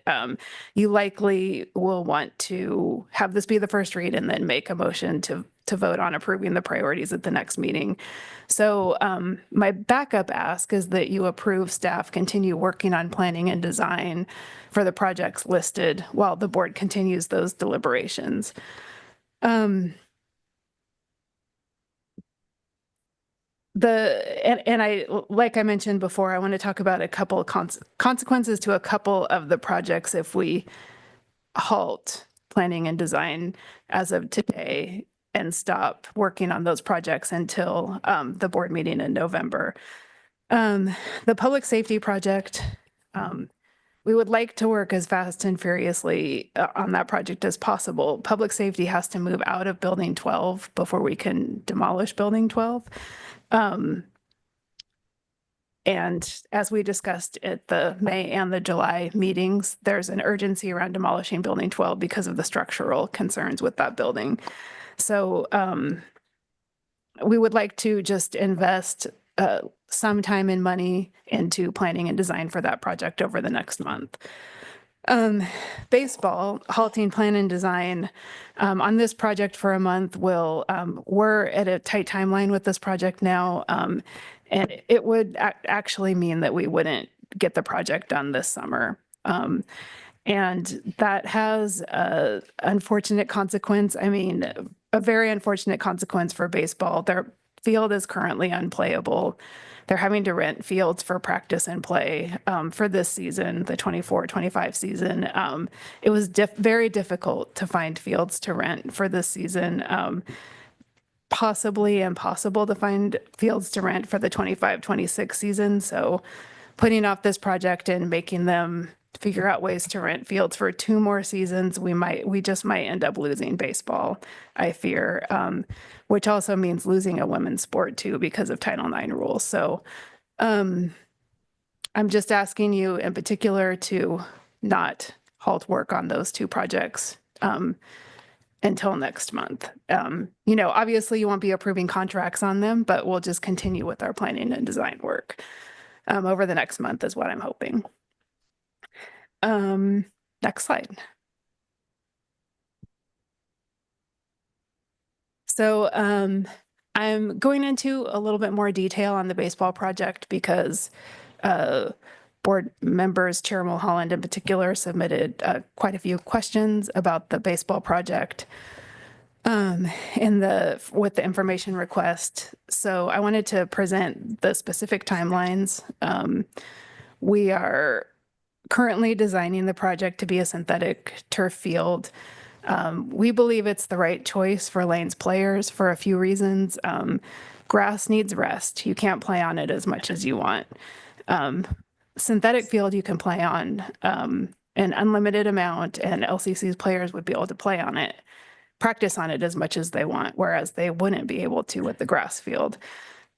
you likely will want to have this be the first read and then make a motion to vote on approving the priorities at the next meeting. So my backup ask is that you approve staff continue working on planning and design for the projects listed while the board continues those deliberations. I, like I mentioned before, I want to talk about a couple of consequences to a couple of the projects if we halt planning and design as of today. and stop working on those projects until the board meeting in November. The public safety project, we would like to work as fast and furiously on that project as possible. Public safety has to move out of Building 12 before we can demolish Building 12. And as we discussed at the May and the July meetings, there's an urgency around demolishing Building 12 because of the structural concerns with that building. So we would like to just invest some time and money into planning and design for that project over the next month. Baseball, halting plan and design on this project for a month will, we're at a tight timeline with this project now. And it would actually mean that we wouldn't get the project done this summer. And that has a unfortunate consequence. I mean, a very unfortunate consequence for baseball. Their field is currently unplayable. They're having to rent fields for practice and play for this season, the 24-25 season. It was very difficult to find fields to rent for this season. Possibly impossible to find fields to rent for the 25-26 season. So putting off this project and making them figure out ways to rent fields for 2 more seasons, we just might end up losing baseball, I fear, which also means losing a women's sport too because of Title IX rules. So I'm just asking you in particular to not halt work on those 2 projects until next month. You know, obviously you won't be approving contracts on them, but we'll just continue with our planning and design work over the next month is what I'm hoping. Next slide. So I'm going into a little bit more detail on the baseball project because board members, Chair Mulholland in particular, submitted quite a few questions about the baseball project with the information request. So I wanted to present the specific timelines. We are currently designing the project to be a synthetic turf field. We believe it's the right choice for Lane's players for a few reasons. Grass needs rest. You can't play on it as much as you want. Synthetic field you can play on an unlimited amount, and LCC's players would be able to play on it, practice on it as much as they want, whereas they wouldn't be able to with the grass field.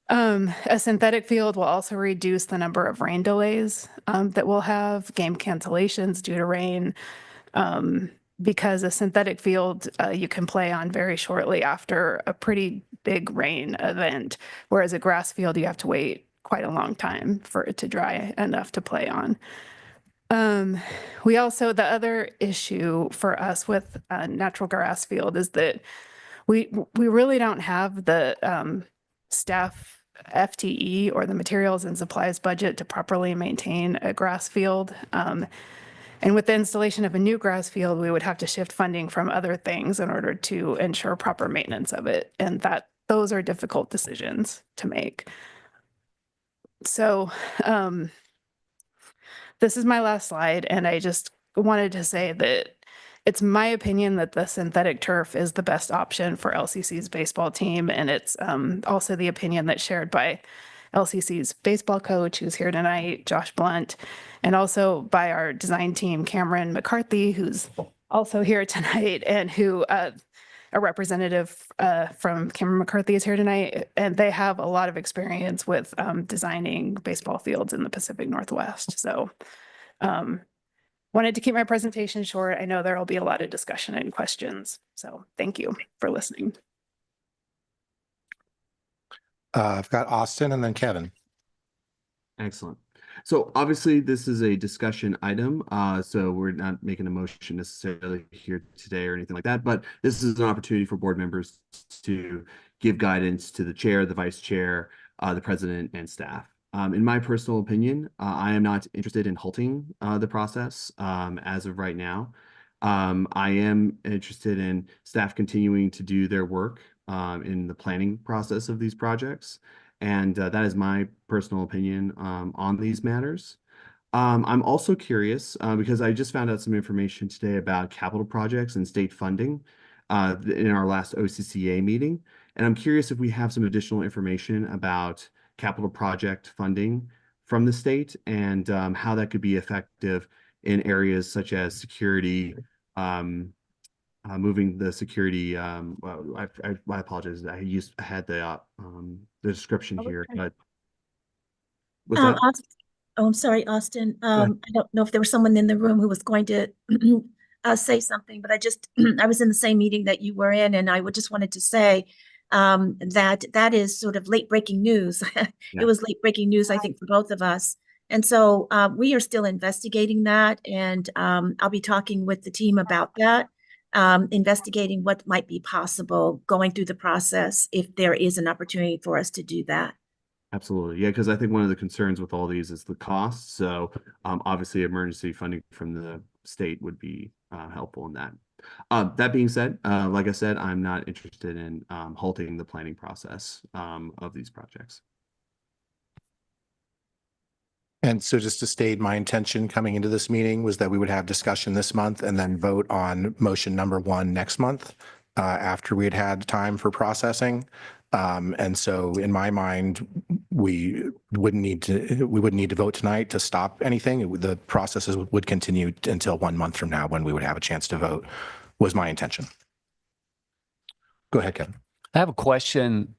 A synthetic field will also reduce the number of rain delays that we'll have, game cancellations due to rain, because a synthetic field you can play on very shortly after a pretty big rain event, whereas a grass field you have to wait quite a long time for it to dry enough to play on. We also, the other issue for us with a natural grass field is that we really don't have the staff FTE or the materials and supplies budget to properly maintain a grass field. And with the installation of a new grass field, we would have to shift funding from other things in order to ensure proper maintenance of it. And those are difficult decisions to make. So this is my last slide, and I just wanted to say that it's my opinion that the synthetic turf is the best option for LCC's baseball team, and it's also the opinion that's shared by LCC's baseball coach, who's here tonight, Josh Blunt, and also by our design team, Cameron McCarthy, who's also here tonight, and who a representative from Cameron McCarthy is here tonight, and they have a lot of experience with designing baseball fields in the Pacific Northwest. So wanted to keep my presentation short. I know there will be a lot of discussion and questions. So thank you for listening. I've got Austin and then Kevin. Excellent. So obviously this is a discussion item, so we're not making a motion necessarily here today or anything like that, but this is an opportunity for board members to give guidance to the chair, the vice chair, the president, and staff. In my personal opinion, I am not interested in halting the process as of right now. I am interested in staff continuing to do their work in the planning process of these projects. And that is my personal opinion on these matters. I'm also curious because I just found out some information today about capital projects and state funding. in our last OCCA meeting. And I'm curious if we have some additional information about capital project funding from the state and how that could be effective in areas such as security, moving the security. Well, I apologize. I had the description here, but what's that? Oh, I'm sorry, Austin. I don't know if there was someone in the room who was going to say something, but I was in the same meeting that you were in, and I just wanted to say that is sort of late breaking news. It was late breaking news, I think, for both of us. And so we are still investigating that, and I'll be talking with the team about that, investigating what might be possible going through the process if there is an opportunity for us to do that. Absolutely. Yeah, because I think one of the concerns with all these is the cost. So obviously emergency funding from the state would be helpful in that. That being said, like I said, I'm not interested in halting the planning process of these projects. And so just to state, my intention coming into this meeting was that we would have discussion this month and then vote on motion number 1 next month after we had had time for processing. And so in my mind, we wouldn't need to vote tonight to stop anything. The processes would continue until 1 month from now when we would have a chance to vote, was my intention. Go ahead, Kevin. I have a question.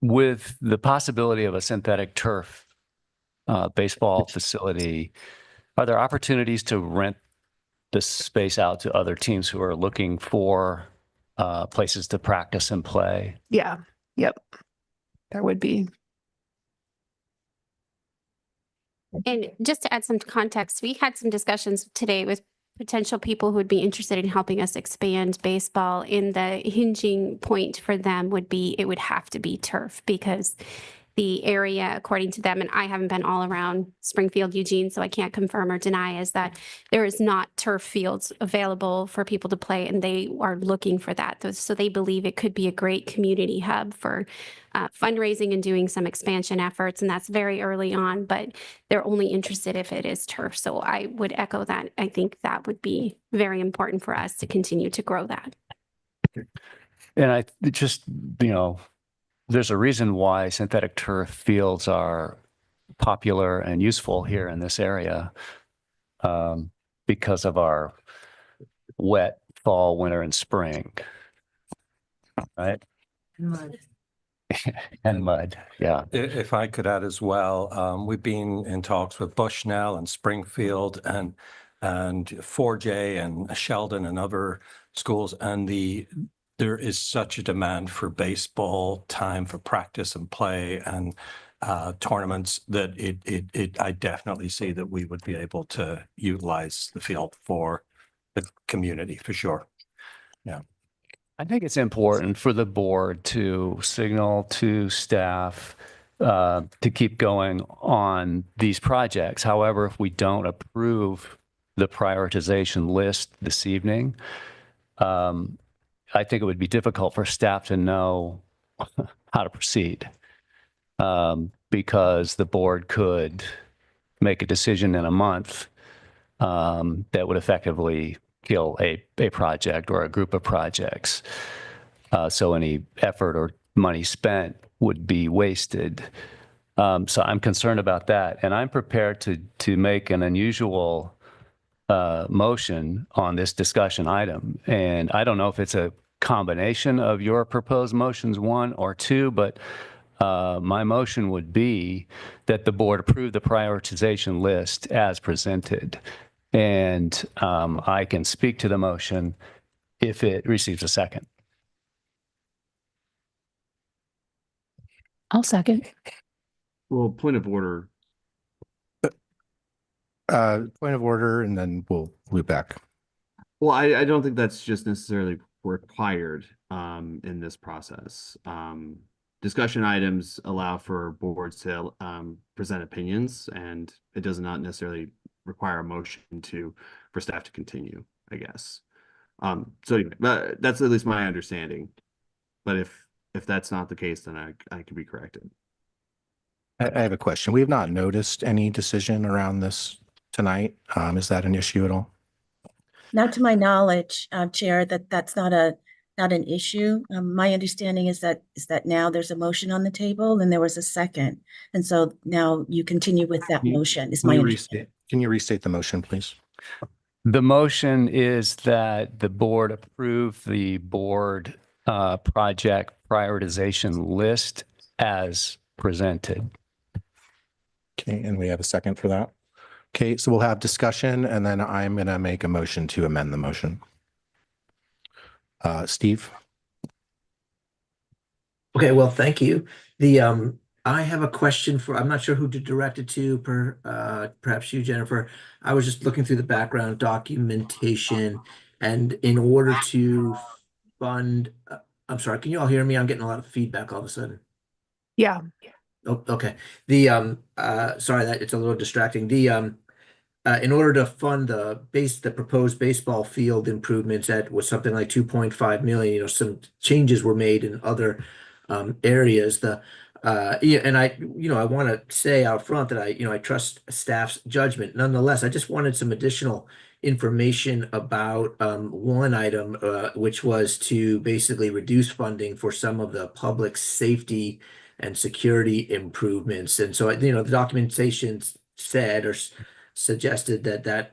With the possibility of a synthetic turf baseball facility, are there opportunities to rent this space out to other teams who are looking for places to practice and play? Yeah. Yep. There would be. And just to add some context, we had some discussions today with potential people who would be interested in helping us expand baseball. And the hinging point for them would be, it would have to be turf because the area, according to them, and I haven't been all around Springfield, Eugene, so I can't confirm or deny, is that there is not turf fields available for people to play, and they are looking for that. So they believe it could be a great community hub for fundraising and doing some expansion efforts, and that's very early on, but they're only interested if it is turf. So I would echo that. I think that would be very important for us to continue to grow that. And I just, there's a reason why synthetic turf fields are popular and useful here in this area because of our wet fall, winter, and spring, right? And mud, yeah. If I could add as well, we've been in talks with Bushnell and Springfield and 4J and Sheldon and other schools, and there is such a demand for baseball time for practice and play and tournaments that I definitely see that we would be able to utilize the field for the community for sure. Yeah. I think it's important for the board to signal to staff to keep going on these projects. However, if we don't approve the prioritization list this evening, I think it would be difficult for staff to know how to proceed because the board could make a decision in a month that would effectively kill a project or a group of projects. So any effort or money spent would be wasted. So I'm concerned about that. And I'm prepared to make an unusual motion on this discussion item. And I don't know if it's a combination of your proposed motions 1 or 2, but my motion would be that the board approve the prioritization list as presented. And I can speak to the motion if it receives a second. I'll second. Well, point of order. Point of order, and then we'll loop back. Well, I don't think that's just necessarily required in this process. Discussion items allow for boards to present opinions, and it does not necessarily require a motion for staff to continue, I guess. So anyway, that's at least my understanding. But if that's not the case, then I can be corrected. I have a question. We have not noticed any decision around this tonight. Is that an issue at all? Not to my knowledge, Chair, that's not an issue. My understanding is that now there's a motion on the table and there was a second. And so now you continue with that motion, is my understanding. Can you restate the motion, please? The motion is that the board approve the board project prioritization list as presented. Okay, and we have a second for that. Okay, so we'll have discussion and then I'm going to make a motion to amend the motion. Steve? Okay, well, thank you. I have a question I'm not sure who to direct it to, perhaps you, Jennifer. I was just looking through the background documentation, and in order to fund, I'm sorry, can you all hear me? I'm getting a lot of feedback all of a sudden. Yeah. Oh, okay. Sorry that it's a little distracting. In order to fund the proposed baseball field improvements was something like 2.5 million, some changes were made in other areas. And I want to say out front that I trust staff's judgment. Nonetheless, I just wanted some additional information about one item, which was to basically reduce funding for some of the public safety and security improvements. And so, the documentation said or suggested that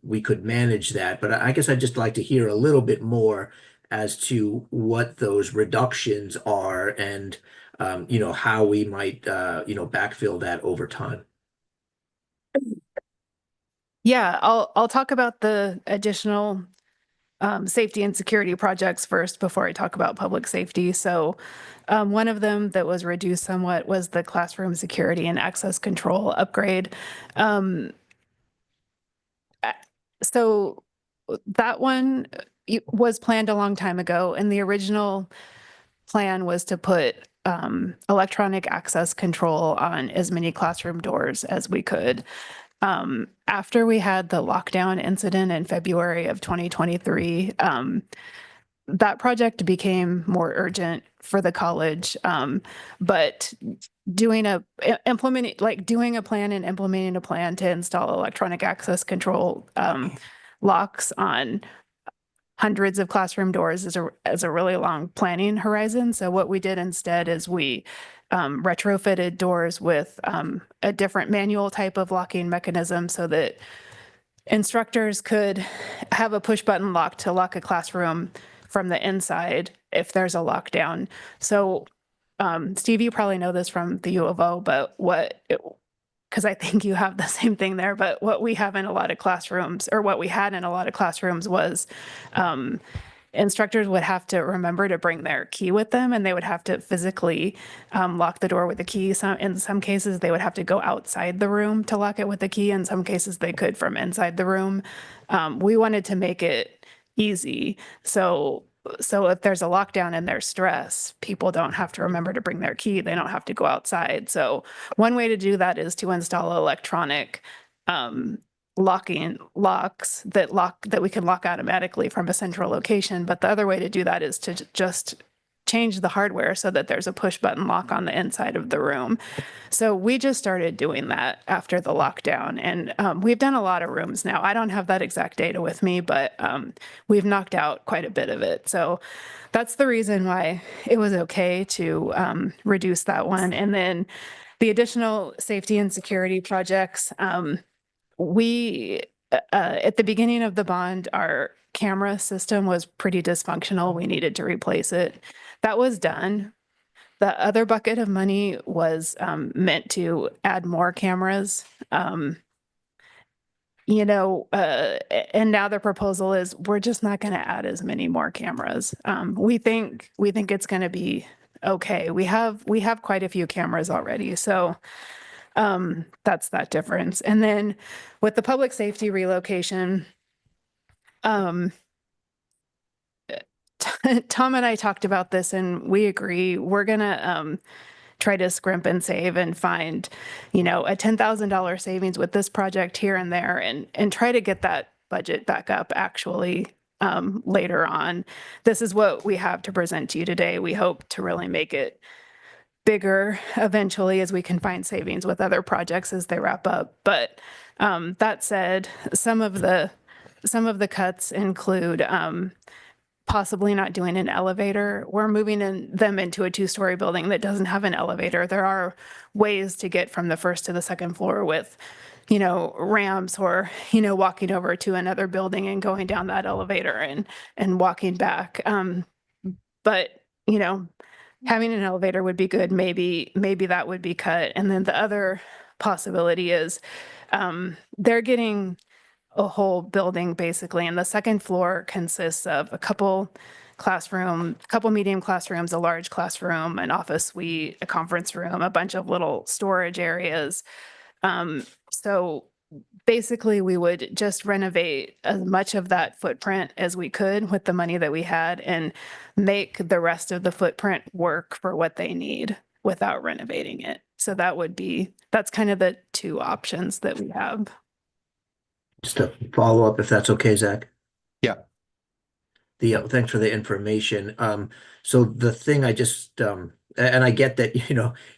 we could manage that. But I guess I'd just like to hear a little bit more as to what those reductions are and how we might backfill that over time. Yeah, I'll talk about the additional safety and security projects first before I talk about public safety. So one of them that was reduced somewhat was the classroom security and access control upgrade. So that one was planned a long time ago, and the original plan was to put electronic access control on as many classroom doors as we could. After we had the lockdown incident in February of 2023, that project became more urgent for the college. But doing a plan and implementing a plan to install electronic access control locks on hundreds of classroom doors is a really long planning horizon. So what we did instead is we retrofitted doors with a different manual type of locking mechanism so that instructors could have a push button lock to lock a classroom from the inside if there's a lockdown. So Steve, you probably know this from the U of O, but because I think you have the same thing there, but what we have in a lot of classrooms, or what we had in a lot of classrooms, was instructors would have to remember to bring their key with them, and they would have to physically lock the door with the key. In some cases, they would have to go outside the room to lock it with the key. In some cases, they could from inside the room. We wanted to make it easy. So if there's a lockdown and there's stress, people don't have to remember to bring their key. They don't have to go outside. So one way to do that is to install electronic locks that we can lock automatically from a central location. But the other way to do that is to just change the hardware so that there's a push button lock on the inside of the room. So we just started doing that after the lockdown, and we've done a lot of rooms now. I don't have that exact data with me, but we've knocked out quite a bit of it. So that's the reason why it was okay to reduce that one. And then the additional safety and security projects, we at the beginning of the bond, our camera system was pretty dysfunctional. We needed to replace it. That was done. The other bucket of money was meant to add more cameras. And now the proposal is we're just not going to add as many more cameras. We think it's going to be okay. We have quite a few cameras already. So that's that difference. And then with the public safety relocation, Tom and I talked about this, and we agree we're going to try to scrimp and save and find, a $10,000 savings with this project here and there, and try to get that budget back up actually later on. This is what we have to present to you today. We hope to really make it bigger eventually as we can find savings with other projects as they wrap up. But that said, some of the some of the cuts include possibly not doing an elevator. We're moving them into a 2-story building that doesn't have an elevator. There are ways to get from the first to the second floor with, ramps or, walking over to another building and going down that elevator and walking back. But, having an elevator would be good. Maybe that would be cut. And then the other possibility is they're getting a whole building basically, and the second floor consists of a couple medium classrooms, a large classroom, an office suite, a conference room, a bunch of little storage areas. So basically we would just renovate as much of that footprint as we could with the money that we had and make the rest of the footprint work for what they need without renovating it. So that's kind of the two options that we have. Just a follow up, if that's okay, Zach. Yeah. Thanks for the information. So the thing I just, and I get that,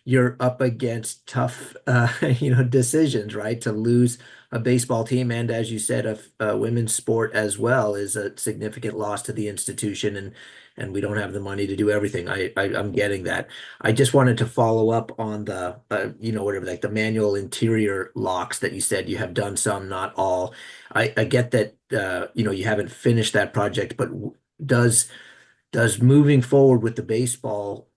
you're up against tough, decisions, right? To lose a baseball team and, as you said, a women's sport as well is a significant loss to the institution, and we don't have the money to do everything. I'm getting that. I just wanted to follow up on the, whatever, like the manual interior locks that you said you have done some, not all. I get that, you haven't finished that project, but does moving forward with the baseball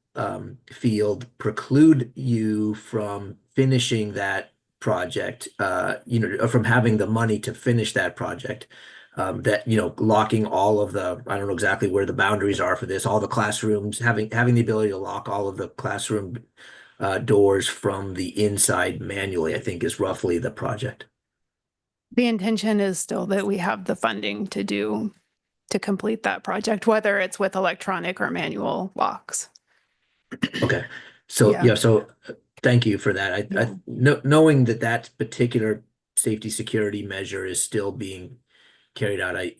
field preclude you from finishing that project, from having the money to finish that project? That, locking all of the, I don't know exactly where the boundaries are for this, all the classrooms, having the ability to lock all of the classroom doors from the inside manually, I think is roughly the project. The intention is still that we have the funding to complete that project, whether it's with electronic or manual locks. Okay. So, Yeah. So thank you for that. Knowing that particular safety security measure is still being carried out, I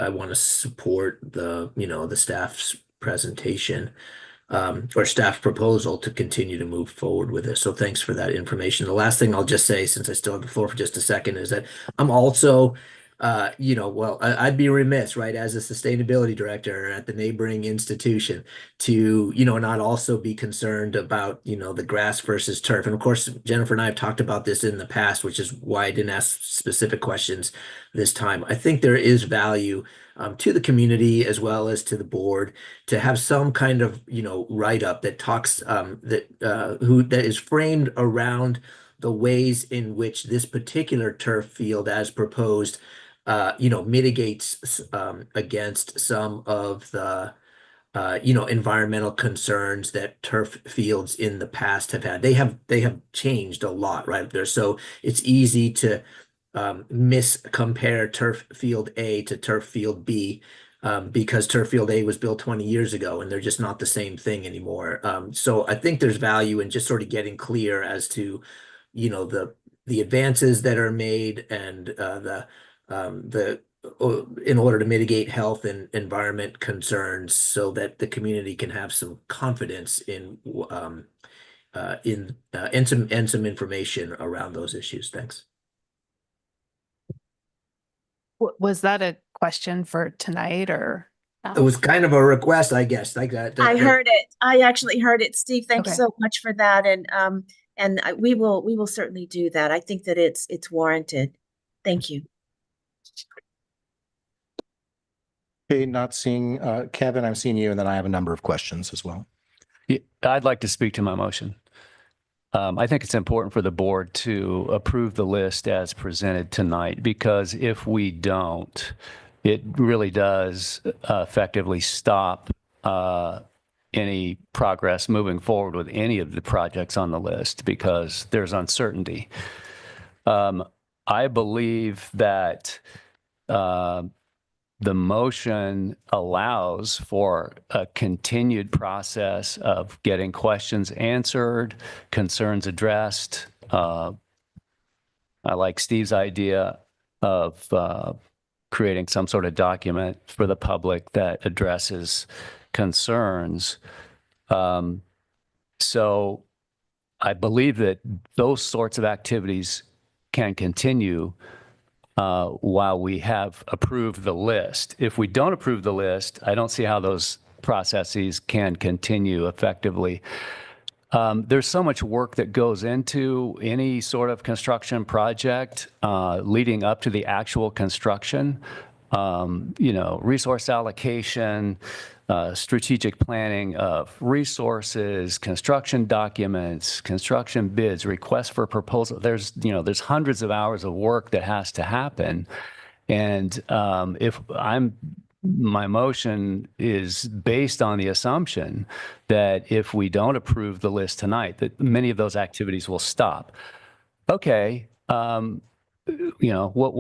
want to support the staff's presentation or staff proposal to continue to move forward with this. So thanks for that information. The last thing I'll just say, since I still have the floor for just a second, is that I'm also I'd be remiss, right, as a sustainability director at the neighboring institution to, not also be concerned about, the grass versus turf. And of course, Jennifer and I have talked about this in the past, which is why I didn't ask specific questions this time. I think there is value to the community as well as to the board to have some kind of, write-up that talks that is framed around the ways in which this particular turf field as proposed mitigates against some of the environmental concerns that turf fields in the past have had. They have changed a lot, right? So it's easy to compare turf field A to turf field B because turf field A was built 20 years ago and they're just not the same thing anymore. So I think there's value in just sort of getting clear as to the advances that are made and in order to mitigate health and environment concerns so that the community can have some confidence in some information around those issues. Thanks. Was that a question for tonight or? It was kind of a request, I guess. Like that. I heard it. I actually heard it. Steve, thank you Okay. so much for that. And we will certainly do that. I think that it's warranted. Thank you. Okay, not seeing Kevin, I'm seeing you, and then I have a number of questions as well. Yeah, I'd like to speak to my motion. I think it's important for the board to approve the list as presented tonight, because if we don't, it really does effectively stop any progress moving forward with any of the projects on the list because there's uncertainty. I believe that the motion allows for a continued process of getting questions answered, concerns addressed. I like Steve's idea of creating some sort of document for the public that addresses concerns. So I believe that those sorts of activities can continue while we have approved the list. If we don't approve the list, I don't see how those processes can continue effectively. There's so much work that goes into any sort of construction project leading up to the actual construction. Resource allocation, strategic planning of resources, construction documents, construction bids, requests for proposal. There's hundreds of hours of work that has to happen. And my motion is based on the assumption that if we don't approve the list tonight, that many of those activities will stop. Okay, what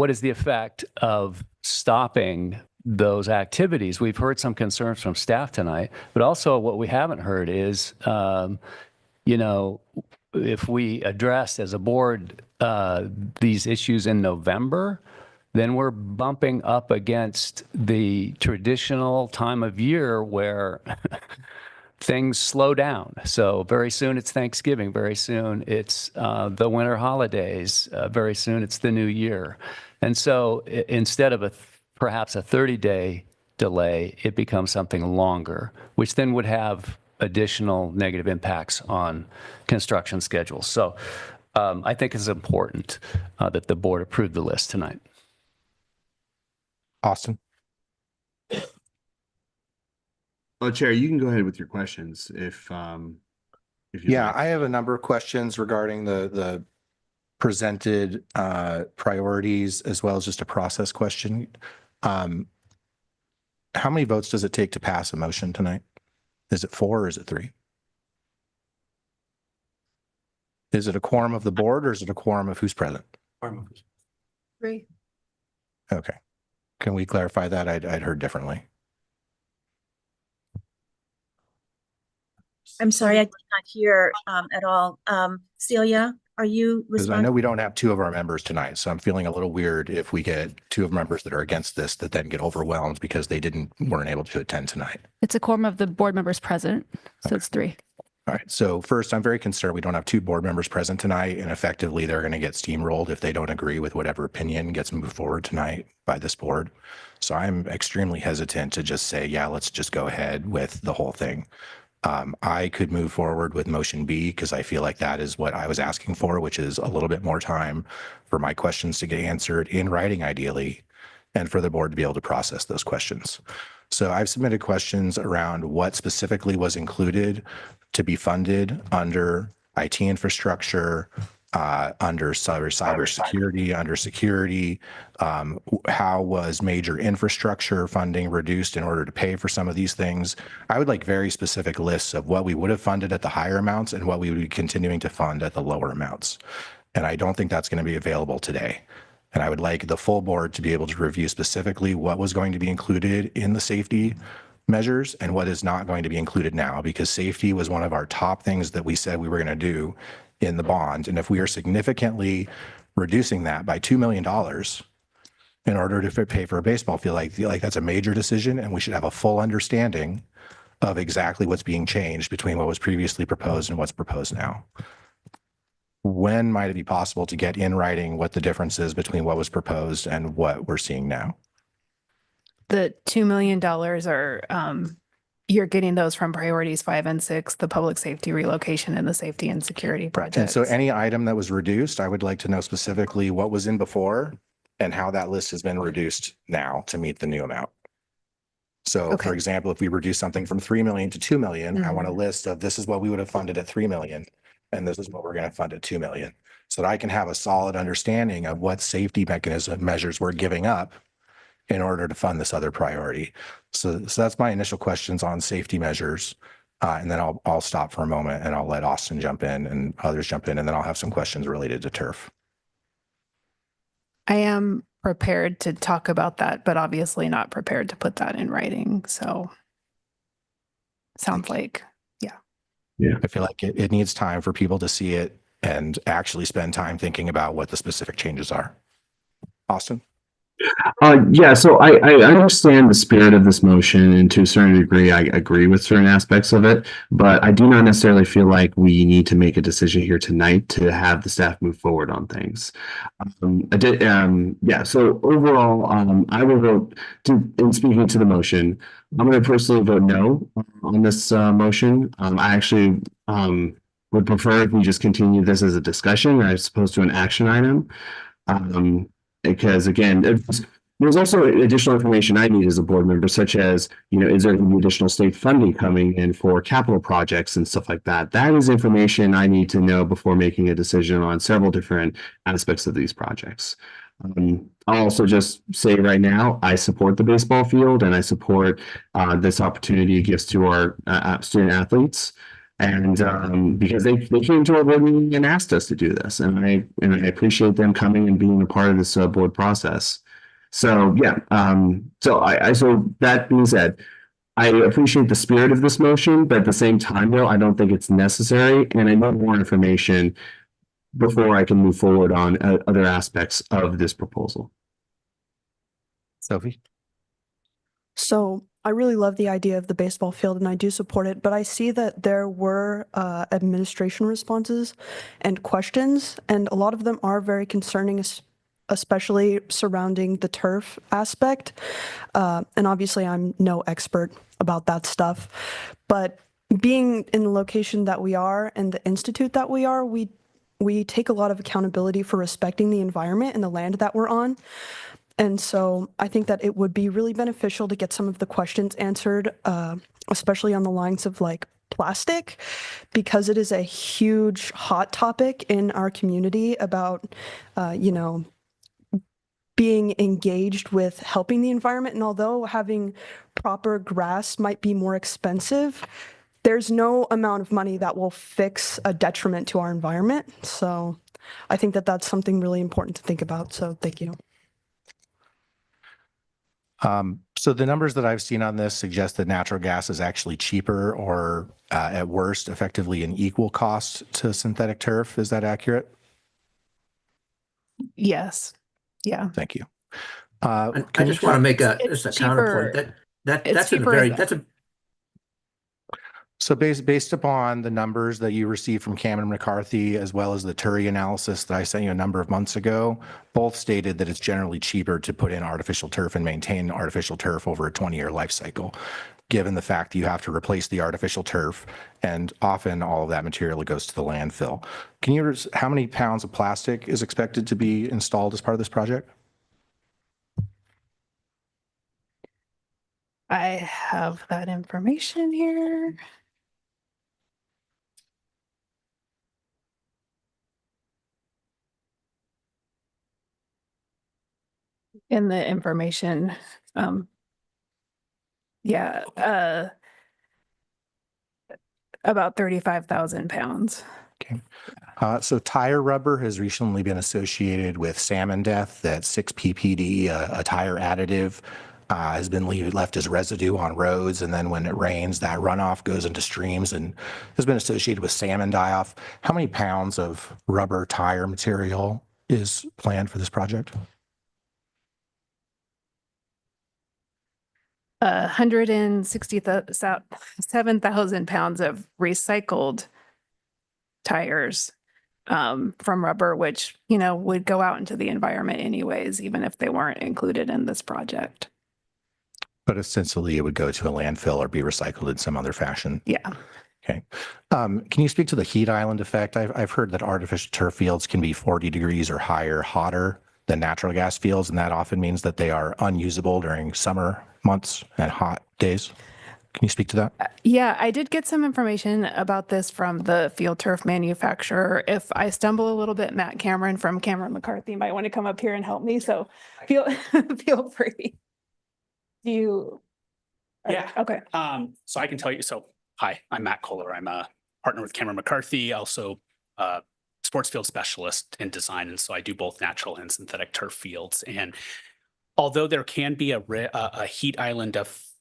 is the effect of stopping those activities? We've heard some concerns from staff tonight, but also what we haven't heard is, if we address as a board these issues in November, then we're bumping up against the traditional time of year where things slow down. So very soon it's Thanksgiving. Very soon it's the winter holidays. Very soon it's the new year. And so instead of perhaps a 30-day delay, it becomes something longer, which then would have additional negative impacts on construction schedules. So I think it's important that the board approve the list tonight. Austin? Oh, Chair, you can go ahead with your questions if you'd Yeah, like. I have a number of questions regarding the presented priorities as well as just a process question. How many votes does it take to pass a motion tonight? Is it 4 or is it 3? Is it a quorum of the board or is it a quorum of who's present? 3. Okay. Can we clarify that? I'd heard differently. I'm sorry, I did not hear at all. Celia, are you Because I know responding? we don't have 2 of our members tonight, so I'm feeling a little weird if we get 2 of members that are against this that then get overwhelmed because they weren't able to attend tonight. It's a quorum of the board members present, so it's 3. All right. So first, I'm very concerned we don't have 2 board members present tonight, and effectively they're going to get steamrolled if they don't agree with whatever opinion gets moved forward tonight by this board. So I'm extremely hesitant to just say, yeah, let's just go ahead with the whole thing. I could move forward with motion B because I feel like that is what I was asking for, which is a little bit more time for my questions to get answered in writing, ideally, and for the board to be able to process those questions. So I've submitted questions around what specifically was included to be funded under IT infrastructure, under cybersecurity, under security. How was major infrastructure funding reduced in order to pay for some of these things? I would like very specific lists of what we would have funded at the higher amounts and what we would be continuing to fund at the lower amounts. And I don't think that's going to be available today. And I would like the full board to be able to review specifically what was going to be included in the safety measures and what is not going to be included now, because safety was one of our top things that we said we were going to do in the bond. And if we are significantly reducing that by $2 million in order to pay for a baseball field, like that's a major decision, and we should have a full understanding of exactly what's being changed between what was previously proposed and what's proposed now. When might it be possible to get in writing what the difference is between what was proposed and what we're seeing now? The $2 million are, you're getting those from priorities 5 and 6, the public safety relocation and the safety and security And projects. so any item that was reduced, I would like to know specifically what was in before and how that list has been reduced now to meet the new amount. So Okay. for example, if we reduce something from 3 million to 2 million, I want a Mhm. list of this is what we would have funded at 3 million. And this is what we're going to fund at 2 million. So that I can have a solid understanding of what safety mechanism measures we're giving up in order to fund this other priority. So that's my initial questions on safety measures. And then I'll stop for a moment and I'll let Austin jump in and others jump in, and then I'll have some questions related to turf. I am prepared to talk about that, but obviously not prepared to put that in writing. So sounds like, I feel like it needs time for people to see it and actually spend time thinking about what the specific changes are. Austin? Yeah, so I understand the spirit of this motion, and to a certain degree, I agree with certain aspects of it, but I do not necessarily feel like we need to make a decision here tonight to have the staff move forward on things. Yeah, so overall, I will vote in speaking to the motion. I'm going to personally vote no on this motion. I actually would prefer if we just continue this as a discussion as opposed to an action item. Because again, there's also additional information I need as a board member, such as, is there going to be additional state funding coming in for capital projects and stuff like that? That is information I need to know before making a decision on several different aspects of these projects. I'll also just say right now, I support the baseball field and I support this opportunity it gives to our student athletes. And because they came to our board meeting and asked us to do this, and I appreciate them coming and being a part of this board process. So yeah, so that being said, I appreciate the spirit of this motion, but at the same time, though, I don't think it's necessary, and I need more information before I can move forward on other aspects of this proposal. Sophie? So I really love the idea of the baseball field and I do support it, but I see that there were administration responses and questions, and a lot of them are very concerning, especially surrounding the turf aspect. And obviously I'm no expert about that stuff, but being in the location that we are and the institute that we are, we take a lot of accountability for respecting the environment and the land that we're on. And so I think that it would be really beneficial to get some of the questions answered, especially on the lines of like plastic, because it is a huge hot topic in our community about, being engaged with helping the environment. And although having proper grass might be more expensive, there's no amount of money that will fix a detriment to our environment. So I think that that's something really important to think about. So thank you. So the numbers that I've seen on this suggest that natural gas is actually cheaper or at worst, effectively an equal cost to synthetic turf. Is that accurate? Yes. Yeah. Thank you. I just want to make just a counterpoint that's a So based upon the numbers that you received from Cameron McCarthy, as well as the Turi analysis that I sent you a number of months ago, both stated that it's generally cheaper to put in artificial turf and maintain artificial turf over a 20-year life cycle, given the fact that you have to replace the artificial turf, and often all of that material goes to the landfill. How many pounds of plastic is expected to be installed as part of this project? I have that information here. In the information, about 35,000 pounds. Okay. So tire rubber has recently been associated with salmon death. That 6-PPD, a tire additive, has been left as residue on roads. And then when it rains, that runoff goes into streams and has been associated with salmon die-off. How many pounds of rubber tire material is planned for this project? 167,000 pounds of recycled tires from rubber, which, would go out into the environment anyways, even if they weren't included in this project. But essentially it would go to a landfill or be recycled in some other fashion. Yeah. Okay. Can you speak to the heat island effect? I've heard that artificial turf fields can be 40 degrees or higher hotter than natural gas fields, and that often means that they are unusable during summer months and hot days. Can you speak to that? Yeah, I did get some information about this from the field turf manufacturer. If I stumble a little bit, Matt Cameron from Cameron McCarthy might want to come up here and help me. So feel free. Yeah. Okay. So I can tell you. So hi, I'm Matt Kohler. I'm a partner with Cameron McCarthy, also a sports field specialist in design. And so I do both natural and synthetic turf fields. And although there can be a heat island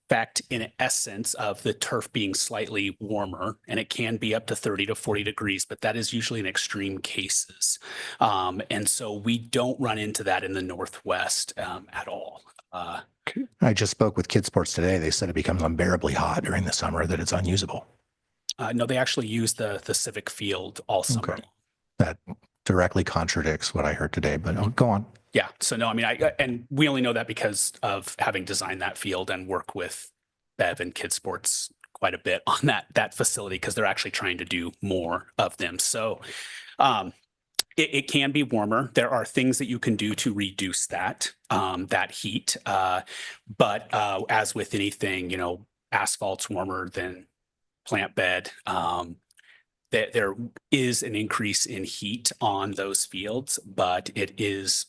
effect in essence of the turf being slightly warmer, and it can be up to 30 to 40 degrees, but that is usually in extreme cases. And so we don't run into that in the Northwest at all. I just spoke with Kid Sports today. They said it becomes unbearably hot during the summer, that it's unusable. No, they actually use the Civic Field all summer. Okay. That directly contradicts what I heard today, but go on. Yeah. So no, I mean, and we only know that because of having designed that field and work with Bev and Kid Sports quite a bit on that facility, because they're actually trying to do more of them. So it can be warmer. There are things that you can do to reduce that heat. But as with anything, you know, asphalt's warmer than plant bed. There is an increase in heat on those fields, but it is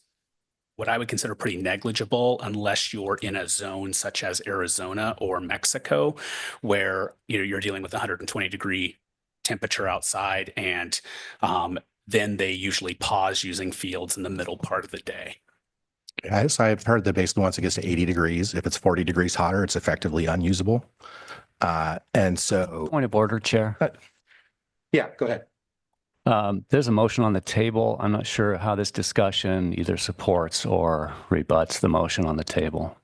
what I would consider pretty negligible unless you're in a zone such as Arizona or Mexico, where you're dealing with 120-degree temperature outside, and then they usually pause using fields in the middle part of the day. Yes, I've heard that basically once it gets to 80 degrees, if it's 40 degrees hotter, it's effectively unusable. And so, Point of order, Chair. Yeah, go ahead. There's a motion on the table. I'm not sure how this discussion either supports or rebuts the motion on the table.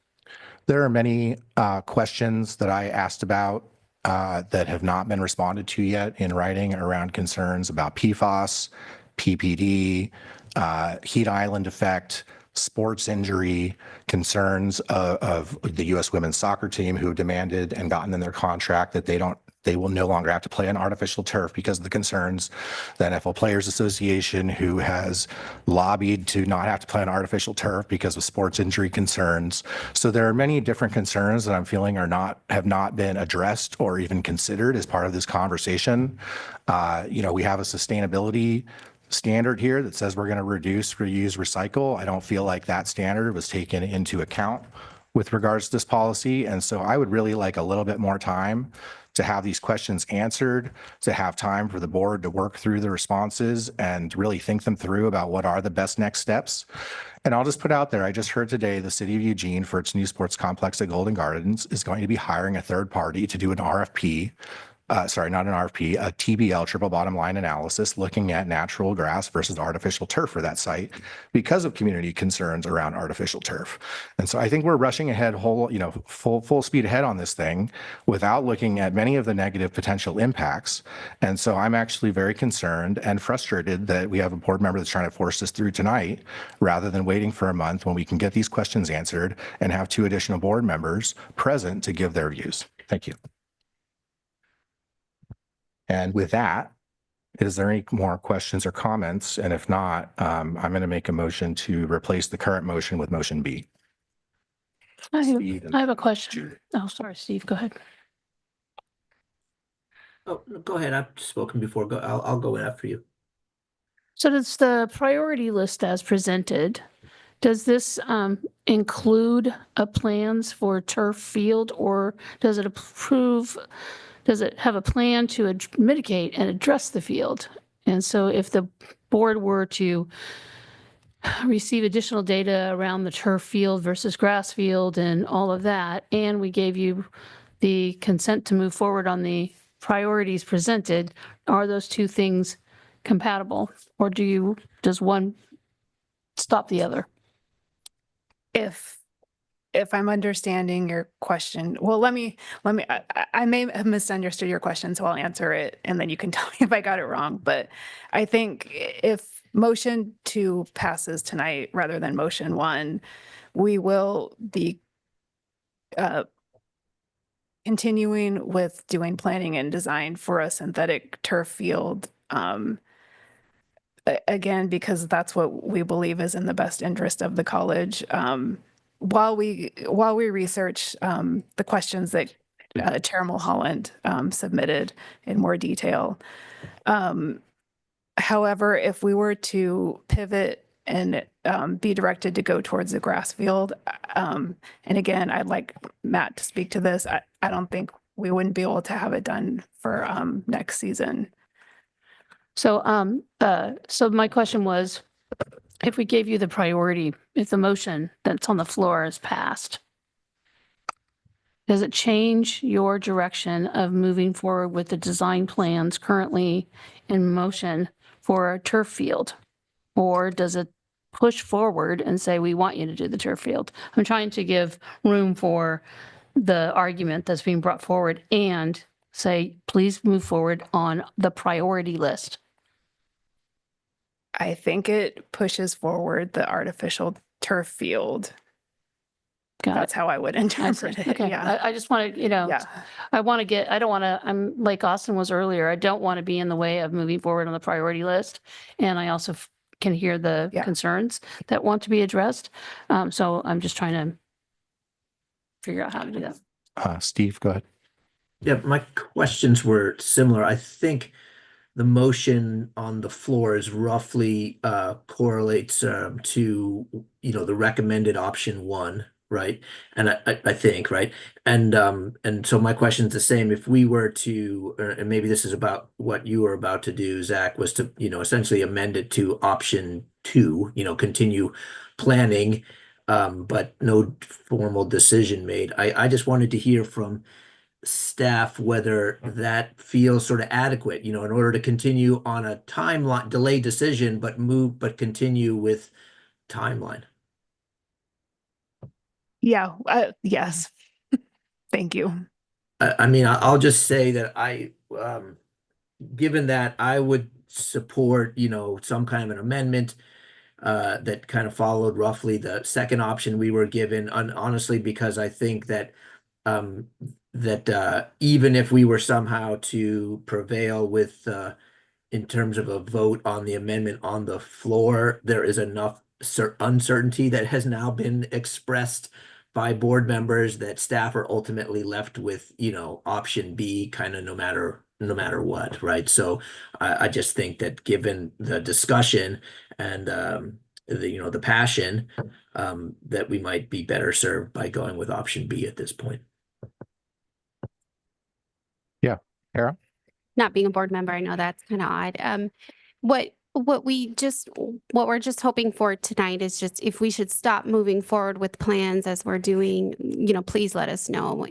There are many questions that I asked about that have not been responded to yet in writing around concerns about PFAS, PPD, heat island effect, sports injury, concerns of the U.S. women's soccer team who demanded and gotten in their contract that they will no longer have to play on artificial turf because of the concerns. The NFL Players Association, who has lobbied to not have to play on artificial turf because of sports injury concerns. So there are many different concerns that I'm feeling have not been addressed or even considered as part of this conversation. We have a sustainability standard here that says we're going to reduce, reuse, recycle. I don't feel like that standard was taken into account with regards to this policy. And so I would really like a little bit more time to have these questions answered, to have time for the board to work through the responses and really think them through about what are the best next steps. And I'll just put out there, I just heard today the city of Eugene, for its new sports complex at Golden Gardens, is going to be hiring a third party to do an RFP. Sorry, not an RFP, a TBL, triple bottom line analysis, looking at natural grass versus artificial turf for that site because of community concerns around artificial turf. And so I think we're rushing ahead full speed ahead on this thing without looking at many of the negative potential impacts. And so I'm actually very concerned and frustrated that we have a board member that's trying to force this through tonight rather than waiting for a month when we can get these questions answered and have 2 additional board members present to give their views. Thank you. And with that, is there any more questions or comments? And if not, I'm going to make a motion to replace the current motion with motion B. I have a question. Oh, sorry, Steve, go ahead. Oh, no, go ahead. I've spoken before. I'll go after you. So does the priority list as presented, does this include plans for turf field, or does it have a plan to mitigate and address the field? And so if the board were to receive additional data around the turf field versus grass field and all of that, and we gave you the consent to move forward on the priorities presented, are those two things compatible, or does one stop the other? If I'm understanding your question, well, I may have misunderstood your question, so I'll answer it and then you can tell me if I got it wrong. But I think if motion 2 passes tonight rather than motion 1, we will be continuing with doing planning and design for a synthetic turf field. Again, because that's what we believe is in the best interest of the college. While we research the questions that Chair Mulholland submitted in more detail. However, if we were to pivot and be directed to go towards the grass field, and again, I'd like Matt to speak to this, I don't think we wouldn't be able to have it done for next season. So, so my question was, if we gave you the priority, if the motion that's on the floor is passed, does it change your direction of moving forward with the design plans currently in motion for a turf field? Or does it push forward and say, we want you to do the turf field? I'm trying to give room for the argument that's being brought forward and say, please move forward on the priority list. I think it pushes forward the artificial turf field. Got That's it. how I would interpret it. Okay, Yeah. I just want to, Yeah. I want to get, I don't want to, I'm like Austin was earlier, I don't want to be in the way of moving forward on the priority list. And I also can hear the concerns that want to be addressed. So I'm just trying to figure out how to do that. Steve, go ahead. Yeah, my questions were similar. I think the motion on the floor is roughly correlates to, the recommended option 1, right? And I think, right? And so my question is the same. If we were to, and maybe this is about what you were about to do, Zach, was to, essentially amend it to option 2, continue planning, but no formal decision made. I just wanted to hear from staff whether that feels sort of adequate, in order to continue on a timeline, delay decision, but continue with timeline. Yeah. Yes. Thank you. I mean, I'll just say that given that I would support, some kind of an amendment that kind of followed roughly the second option we were given, honestly, because I think that even if we were somehow to prevail with in terms of a vote on the amendment on the floor, there is enough uncertainty that has now been expressed by board members that staff are ultimately left with, option B kind of no matter what, right? So I just think that given the discussion and the passion, that we might be better served by going with option B at this point. Yeah, Kara? Not being a board member, I know that's kind of odd. What we're just hoping for tonight is just if we should stop moving forward with plans as we're doing, please let us know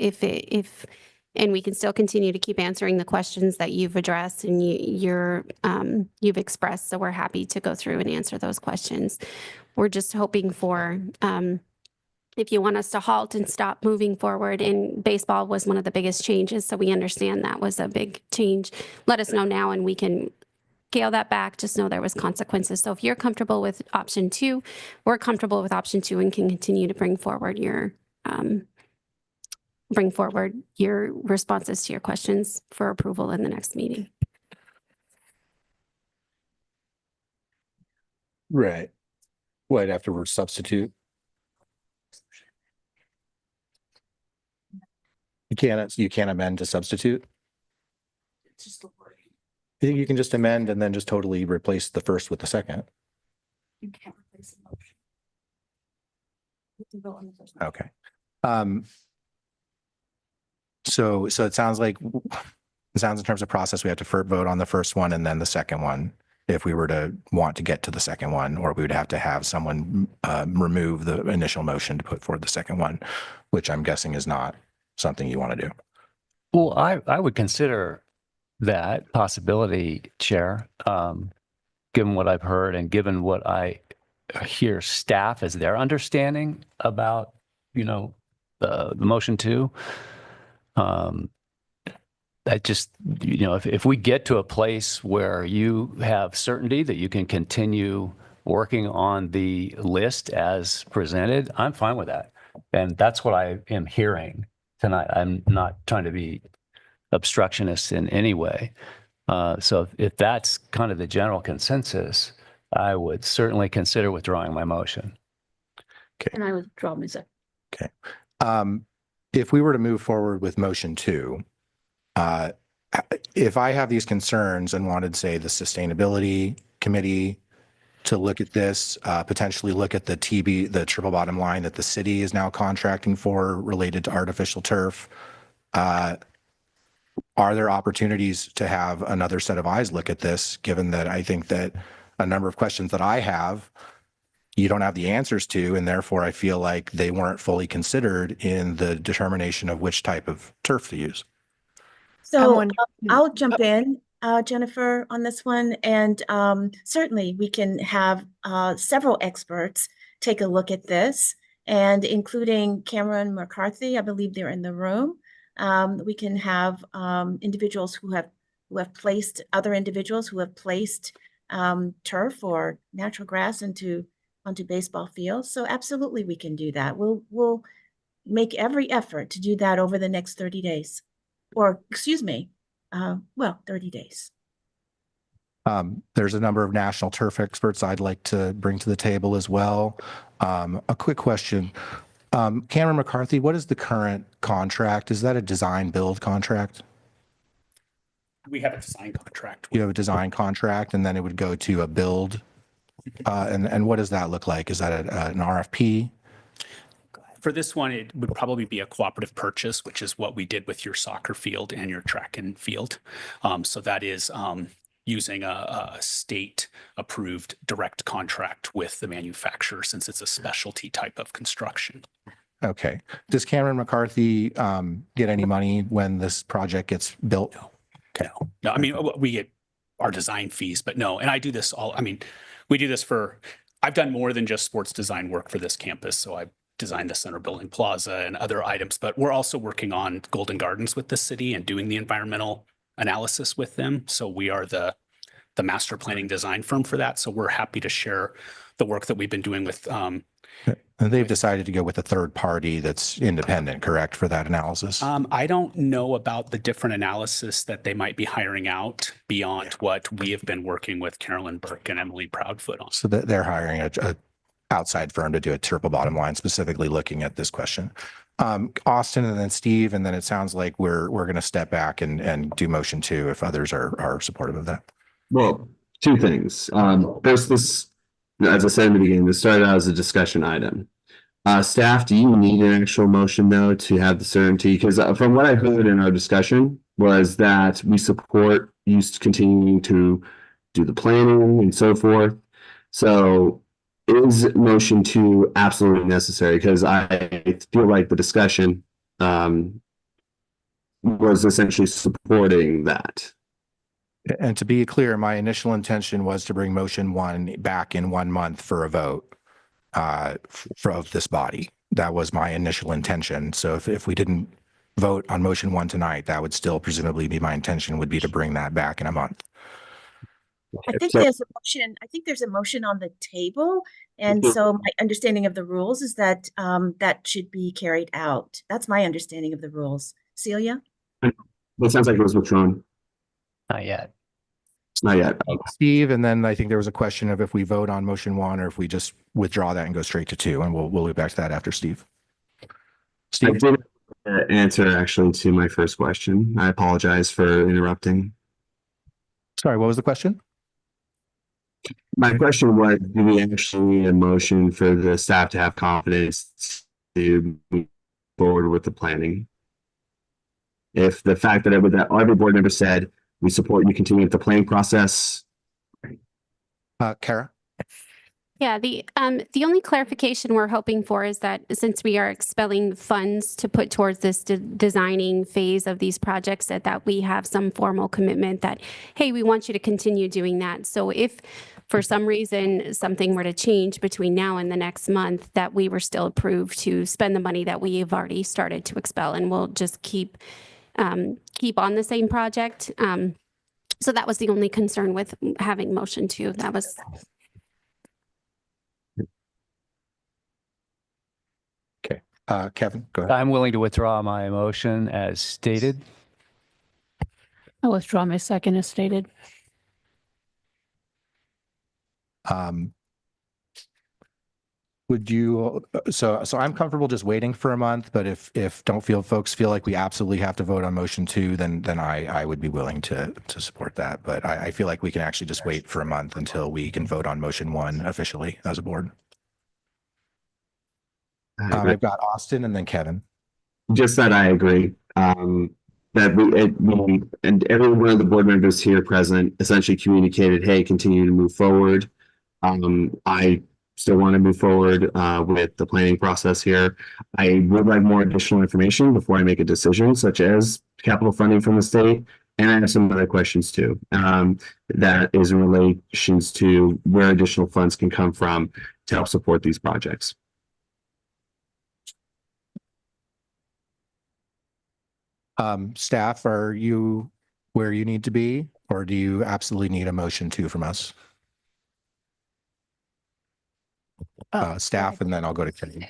and we can still continue to keep answering the questions that you've addressed and you've expressed. So we're happy to go through and answer those questions. We're just hoping for, if you want us to halt and stop moving forward, and baseball was one of the biggest changes, so we understand that was a big change. Let us know now and we can scale that back. Just know there was consequences. So if you're comfortable with option 2, we're comfortable with option 2 and can continue to bring forward your responses to your questions for approval in the next meeting. Right. What, afterwards substitute? You can't amend to substitute? It's just the wording. I think you can just amend and then just totally replace the first with the second. You can't replace a motion. You have to vote on the first. Okay. So it sounds like, in terms of process, we have to vote on the first one and then the second one, if we were to want to get to the second one, or we would have to have someone remove the initial motion to put forward the second one, which I'm guessing is not something you want to do. Well, I would consider that possibility, Chair, given what I've heard and given what I hear staff as their understanding about, the motion 2. I just, if we get to a place where you have certainty that you can continue working on the list as presented, I'm fine with that. And that's what I am hearing tonight. I'm not trying to be obstructionist in any way. So if that's kind of the general consensus, I would certainly consider withdrawing my motion. Okay. And I withdraw my second. Okay. If we were to move forward with motion 2, if I have these concerns and wanted, say, the sustainability committee to look at this, potentially look at the triple bottom line that the city is now contracting for related to artificial turf, are there opportunities to have another set of eyes look at this, given that I think that a number of questions that I have you don't have the answers to, and therefore I feel like they weren't fully considered in the determination of which type of turf to use. So I'll jump in, Jennifer, on this one. And certainly we can have several experts take a look at this, and including Cameron McCarthy, I believe they're in the room. We can have individuals who have placed, other individuals who have placed turf or natural grass onto baseball fields. So absolutely we can do that. We'll make every effort to do that over the next 30 days. Or excuse me, 30 days. There's a number of national turf experts I'd like to bring to the table as well. A quick question. Cameron McCarthy, what is the current contract? Is that a design build contract? We have a design contract. You have a design contract, and then it would go to a build. And what does that look like? Is that an RFP? For this one, it would probably be a cooperative purchase, which is what we did with your soccer field and your track and field. So that is using a state-approved direct contract with the manufacturer, since it's a specialty type of construction. Okay. Does Cameron McCarthy get any money when this project gets built? No, I mean, we get our design fees, but no. And I do this we do this I've done more than just sports design work for this campus. So I designed the center building plaza and other items, but we're also working on Golden Gardens with the city and doing the environmental analysis with them. So we are the master planning design firm for that. So we're happy to share the work that we've been doing with. And they've decided to go with a third party that's independent, correct, for that analysis? I don't know about the different analysis that they might be hiring out beyond what we have been working with Carolyn Burke and Emily Proudfoot on. So they're hiring a outside firm to do a triple bottom line, specifically looking at this question. Austin and then Steve, and then it sounds like we're going to step back and do motion 2 if others are supportive of that. Well, two things. There's this, as I said in the beginning, this started out as a discussion item. Staff, do you need an actual motion though to have the certainty? Because from what I heard in our discussion was that we support you continuing to do the planning and so forth. So is motion 2 absolutely necessary? Because I feel like the discussion was essentially supporting that. And to be clear, my initial intention was to bring motion 1 back in 1 month for a vote of this body. That was my initial intention. So if we didn't vote on motion 1 tonight, that would still presumably be my intention, would be to bring that back in a month. I think there's a motion. I think there's a motion on the table. And so my understanding of the rules is that that should be carried out. That's my understanding of the rules. Celia? That sounds like it was withdrawn. Not yet. Not yet. Steve, and then I think there was a question of if we vote on motion 1 or if we just withdraw that and go straight to 2, and we'll get back to that after Steve. I did answer actually to my first question. I apologize for interrupting. Sorry, what was the question? My question was, do we actually need a motion for the staff to have confidence to move forward with the planning? If the fact that every board member said, we support you continuing with the planning process. Kara? Yeah, the only clarification we're hoping for is that since we are expelling funds to put towards this designing phase of these projects, that we have some formal commitment that, hey, we want you to continue doing that. So if for some reason something were to change between now and the next month, that we were still approved to spend the money that we have already started to expel, and we'll just keep on the same project. So that was the only concern with having motion 2. That was. Okay. Kevin, go ahead. I'm willing to withdraw my motion as stated. I'll withdraw my second as stated. Would you, so I'm comfortable just waiting for a month, but if folks feel like we absolutely have to vote on motion 2, then I would be willing to support that. But I feel like we can actually just wait for a month until we can vote on motion 1 officially as a board. I've got Austin and then Kevin. Just that I agree. That we and every one of the board members here present essentially communicated, hey, continue to move forward. I still want to move forward with the planning process here. I would like more additional information before I make a decision, such as capital funding from the state. And I have some other questions too, that is in relations to where additional funds can come from to help support these projects. Staff, are you where you need to be, or do you absolutely need a motion too from us? Staff, and then I'll go to Kenny.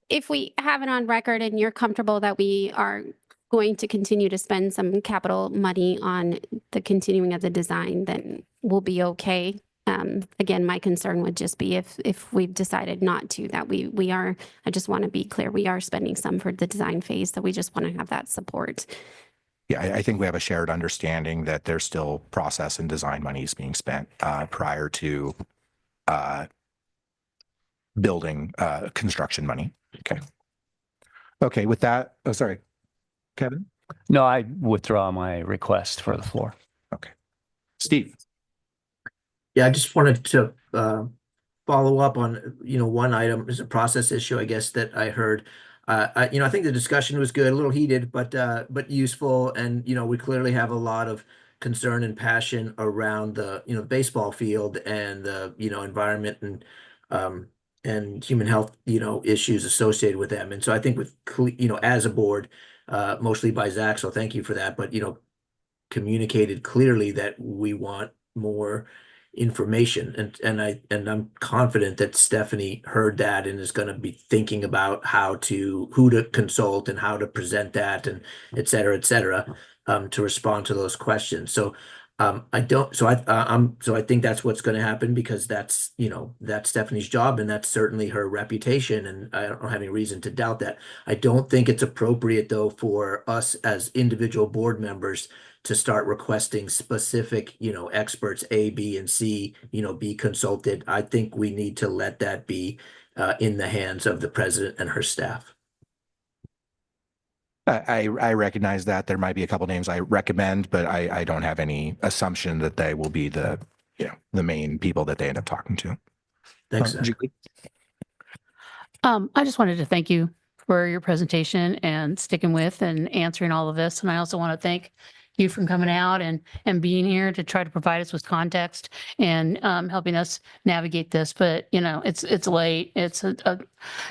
If we have it on record and you're comfortable that we are going to continue to spend some capital money on the continuing of the design, then we'll be okay. Again, my concern would just be if we've decided not to, that we are, I just want to be clear, we are spending some for the design phase, so we just want to have that support. Yeah, I think we have a shared understanding that there's still process and design monies being spent prior to building construction money. Okay. Okay, with that, oh, sorry, Kevin? No, I withdraw my request for the floor. Okay. Steve? Yeah, I just wanted to follow up on, one item is a process issue, I guess, that I heard. I think the discussion was good, a little heated, but useful. And, we clearly have a lot of concern and passion around the, baseball field and the, environment and human health, issues associated with them. And so I think with, as a board, mostly by Zach, so thank you for that, but, communicated clearly that we want more information, and I'm confident that Stephanie heard that and is going to be thinking about who to consult and how to present that, and et cetera, to respond to those questions. So I think that's what's going to happen, because that's Stephanie's job, and that's certainly her reputation, and I don't have any reason to doubt that. I don't think it's appropriate though for us as individual board members to start requesting specific, experts A, B, and C, be consulted. I think we need to let that be in the hands of the president and her staff. I recognize that there might be a couple names I recommend, but I don't have any assumption that they will be the main people that they end up talking to. Thanks. Julie? I just wanted to thank you for your presentation and sticking with and answering all of this. And I also want to thank you for coming out and being here to try to provide us with context and helping us navigate this. But, it's late, it's a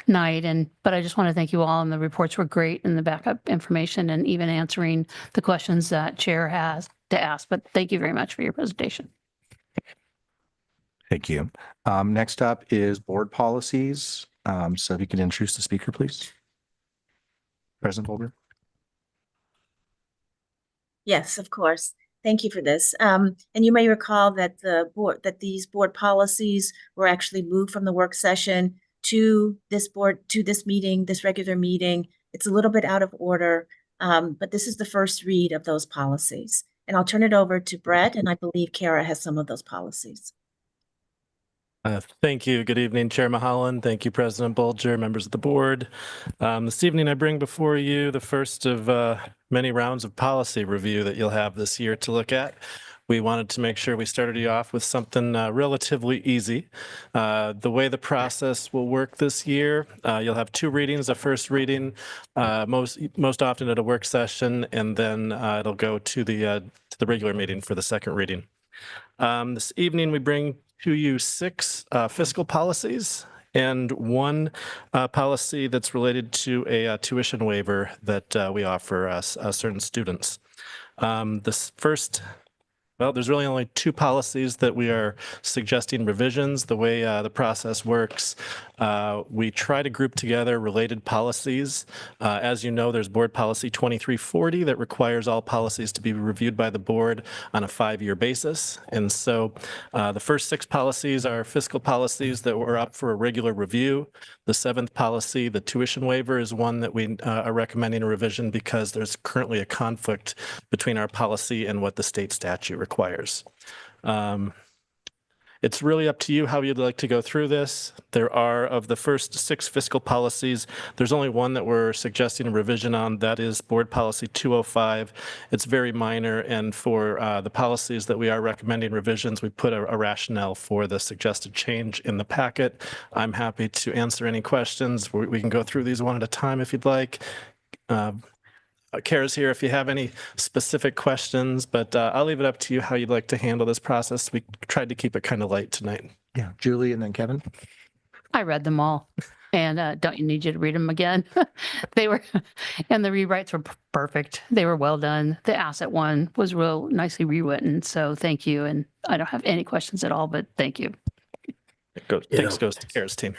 night, but I just want to thank you all. And the reports were great, and the backup information, and even answering the questions that Chair has to ask. But thank you very much for your presentation. Thank you. Next up is board policies. So if you can introduce the speaker, please. President Bolger. Yes, of course. Thank you for this. And you may recall that these board policies were actually moved from the work session to this meeting, this regular meeting. It's a little bit out of order, but this is the first read of those policies. And I'll turn it over to Brett, and I believe Kara has some of those policies. Thank you. Good evening, Chair Mahalan. Thank you, President Bolger, members of the board. This evening, I bring before you the first of many rounds of policy review that you'll have this year to look at. We wanted to make sure we started you off with something relatively easy. The way the process will work this year, you'll have two readings. A first reading, most often at a work session, and then it'll go to the regular meeting for the second reading. This evening, we bring to you 6 fiscal policies and 1 policy that's related to a tuition waiver that we offer certain students. This first, well, there's really only 2 policies that we are suggesting revisions. The way the process works, we try to group together related policies. As you know, there's Board Policy 2340 that requires all policies to be reviewed by the board on a 5-year basis. And so the first 6 policies are fiscal policies that were up for a regular review. The 7th policy, the tuition waiver, is one that we are recommending a revision because there's currently a conflict between our policy and what the state statute requires. It's really up to you how you'd like to go through this. There are, of the first 6 fiscal policies, there's only one that we're suggesting a revision on. That is Board Policy 205. It's very minor, and for the policies that we are recommending revisions, we put a rationale for the suggested change in the packet. I'm happy to answer any questions. We can go through these one at a time if you'd like. Kara's here if you have any specific questions, but I'll leave it up to you how you'd like to handle this process. We tried to keep it kind of light tonight. Yeah, Julie and then Kevin. I read them all and don't you need you to read them again? They were, and the rewrites were perfect. They were well done. The asset one was real nicely rewritten. So thank you. And I don't have any questions at all, but thank you. Thanks goes to Kara's team.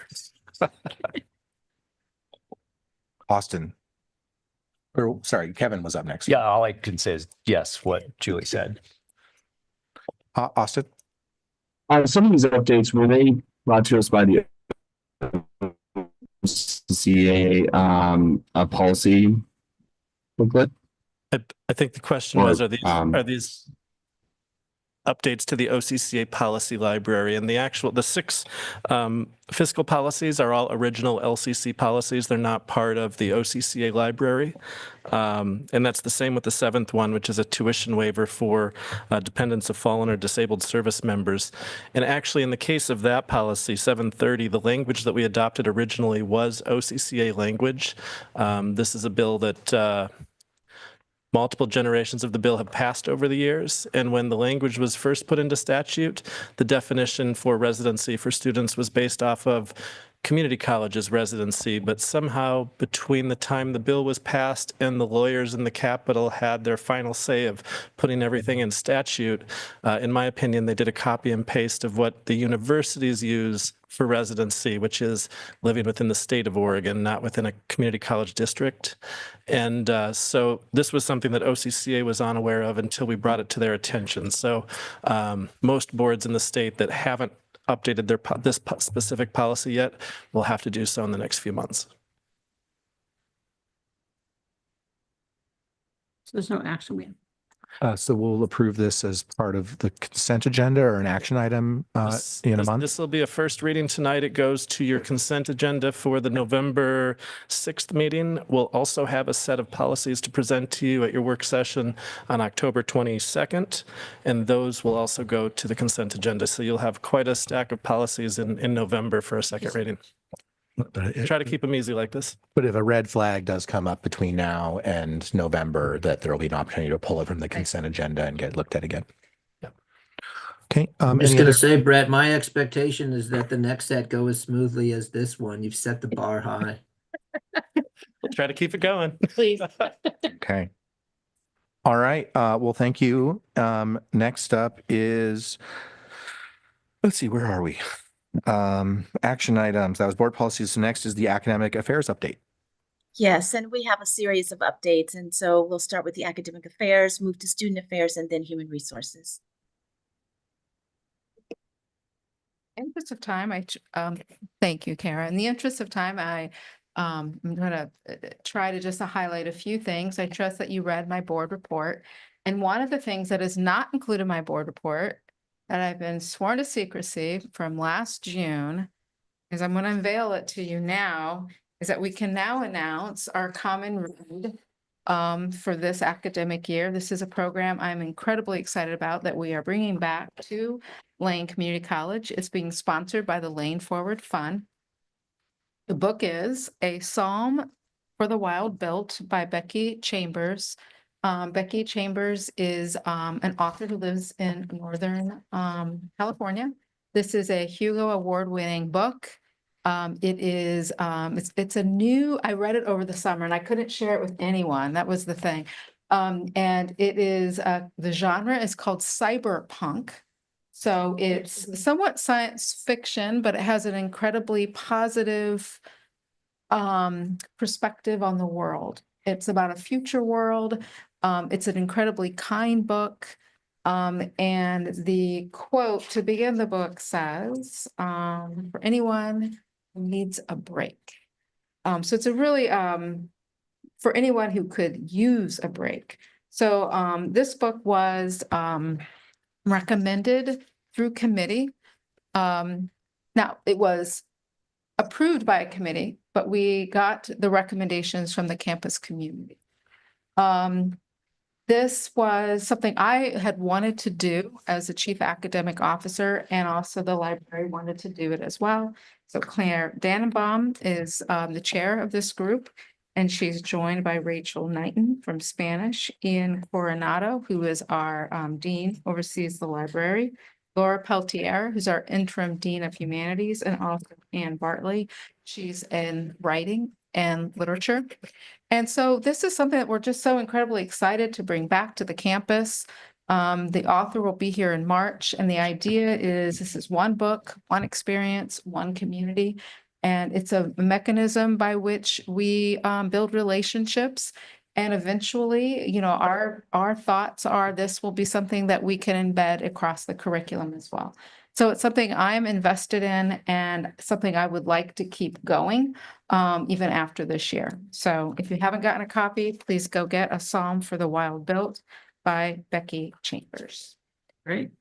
Austin. Or sorry, Kevin was up next. Yeah, all I can say is yes, what Julie said. Austin? Some of these updates, were they brought to us by the CA a policy booklet? I think the question was, are these updates to the OCCA policy library? And the 6 fiscal policies are all original LCC policies. They're not part of the OCCA library. And that's the same with the 7th one, which is a tuition waiver for dependents of fallen or disabled service members. And actually, in the case of that policy, 730, the language that we adopted originally was OCCA language. This is a bill that multiple generations of the bill have passed over the years. And when the language was first put into statute, the definition for residency for students was based off of community college's residency. But somehow between the time the bill was passed and the lawyers in the Capitol had their final say of putting everything in statute, in my opinion, they did a copy and paste of what the universities use for residency, which is living within the state of Oregon, not within a community college district. And so this was something that OCCA was unaware of until we brought it to their attention. So most boards in the state that haven't updated this specific policy yet will have to do so in the next few months. So there's no action we have. So we'll approve this as part of the consent agenda or an action item in a month? This will be a first reading tonight. It goes to your consent agenda for the November 6th meeting. We'll also have a set of policies to present to you at your work session on October 22nd, and those will also go to the consent agenda. So you'll have quite a stack of policies in November for a second reading. Try to keep them easy like this. But if a red flag does come up between now and November, that there will be an opportunity to pull it from the consent agenda and get looked at again. Yeah. Okay. I'm just going to say, Brett, my expectation is that the next set go as smoothly as this one. You've set the bar high. We'll try to keep it going. Please. Okay. All right. Well, thank you. Next up is, let's see, where are we? Action items. That was board policies. So next is the academic affairs update. Yes, and we have a series of updates. And so we'll start with the academic affairs, move to student affairs, and then human resources. In the interest of time, thank you, Kara. In the interest of time, I'm going to try to just highlight a few things. I trust that you read my board report. And one of the things that is not included in my board report that I've been sworn to secrecy from last June, is I'm going to unveil it to you now, is that we can now announce our common read for this academic year. This is a program I'm incredibly excited about that we are bringing back to Lane Community College. It's being sponsored by the Lane Forward Fund. The book is A Psalm for the Wild Built by Becky Chambers. Becky Chambers is an author who lives in Northern California. This is a Hugo Award-winning book. It is, it's a new, I read it over the summer and I couldn't share it with anyone. That was the thing. And it is, the genre is called cyberpunk. So it's somewhat science fiction, but it has an incredibly positive perspective on the world. It's about a future world. It's an incredibly kind book. And the quote to begin the book says, for anyone who needs a break. So it's a really, for anyone who could use a break. So this book was recommended through committee Now, it was approved by a committee, but we got the recommendations from the campus community. This was something I had wanted to do as a chief academic officer, and also the library wanted to do it as well. So Claire Dannenbaum is the chair of this group, and she's joined by Rachel Knighton from Spanish, Ian Coronado, who is our dean, oversees the library, Laura Peltier, who's our interim dean of humanities, and also Ann Bartley. She's in writing and literature. And so this is something that we're just so incredibly excited to bring back to the campus. The author will be here in March, and the idea is this is one book, one experience, one community. And it's a mechanism by which we build relationships. And eventually, you know, our thoughts are this will be something that we can embed across the curriculum as well. So it's something I'm invested in and something I would like to keep going even after this year. So if you haven't gotten a copy, please go get A Psalm for the Wild Built by Becky Chambers. Great.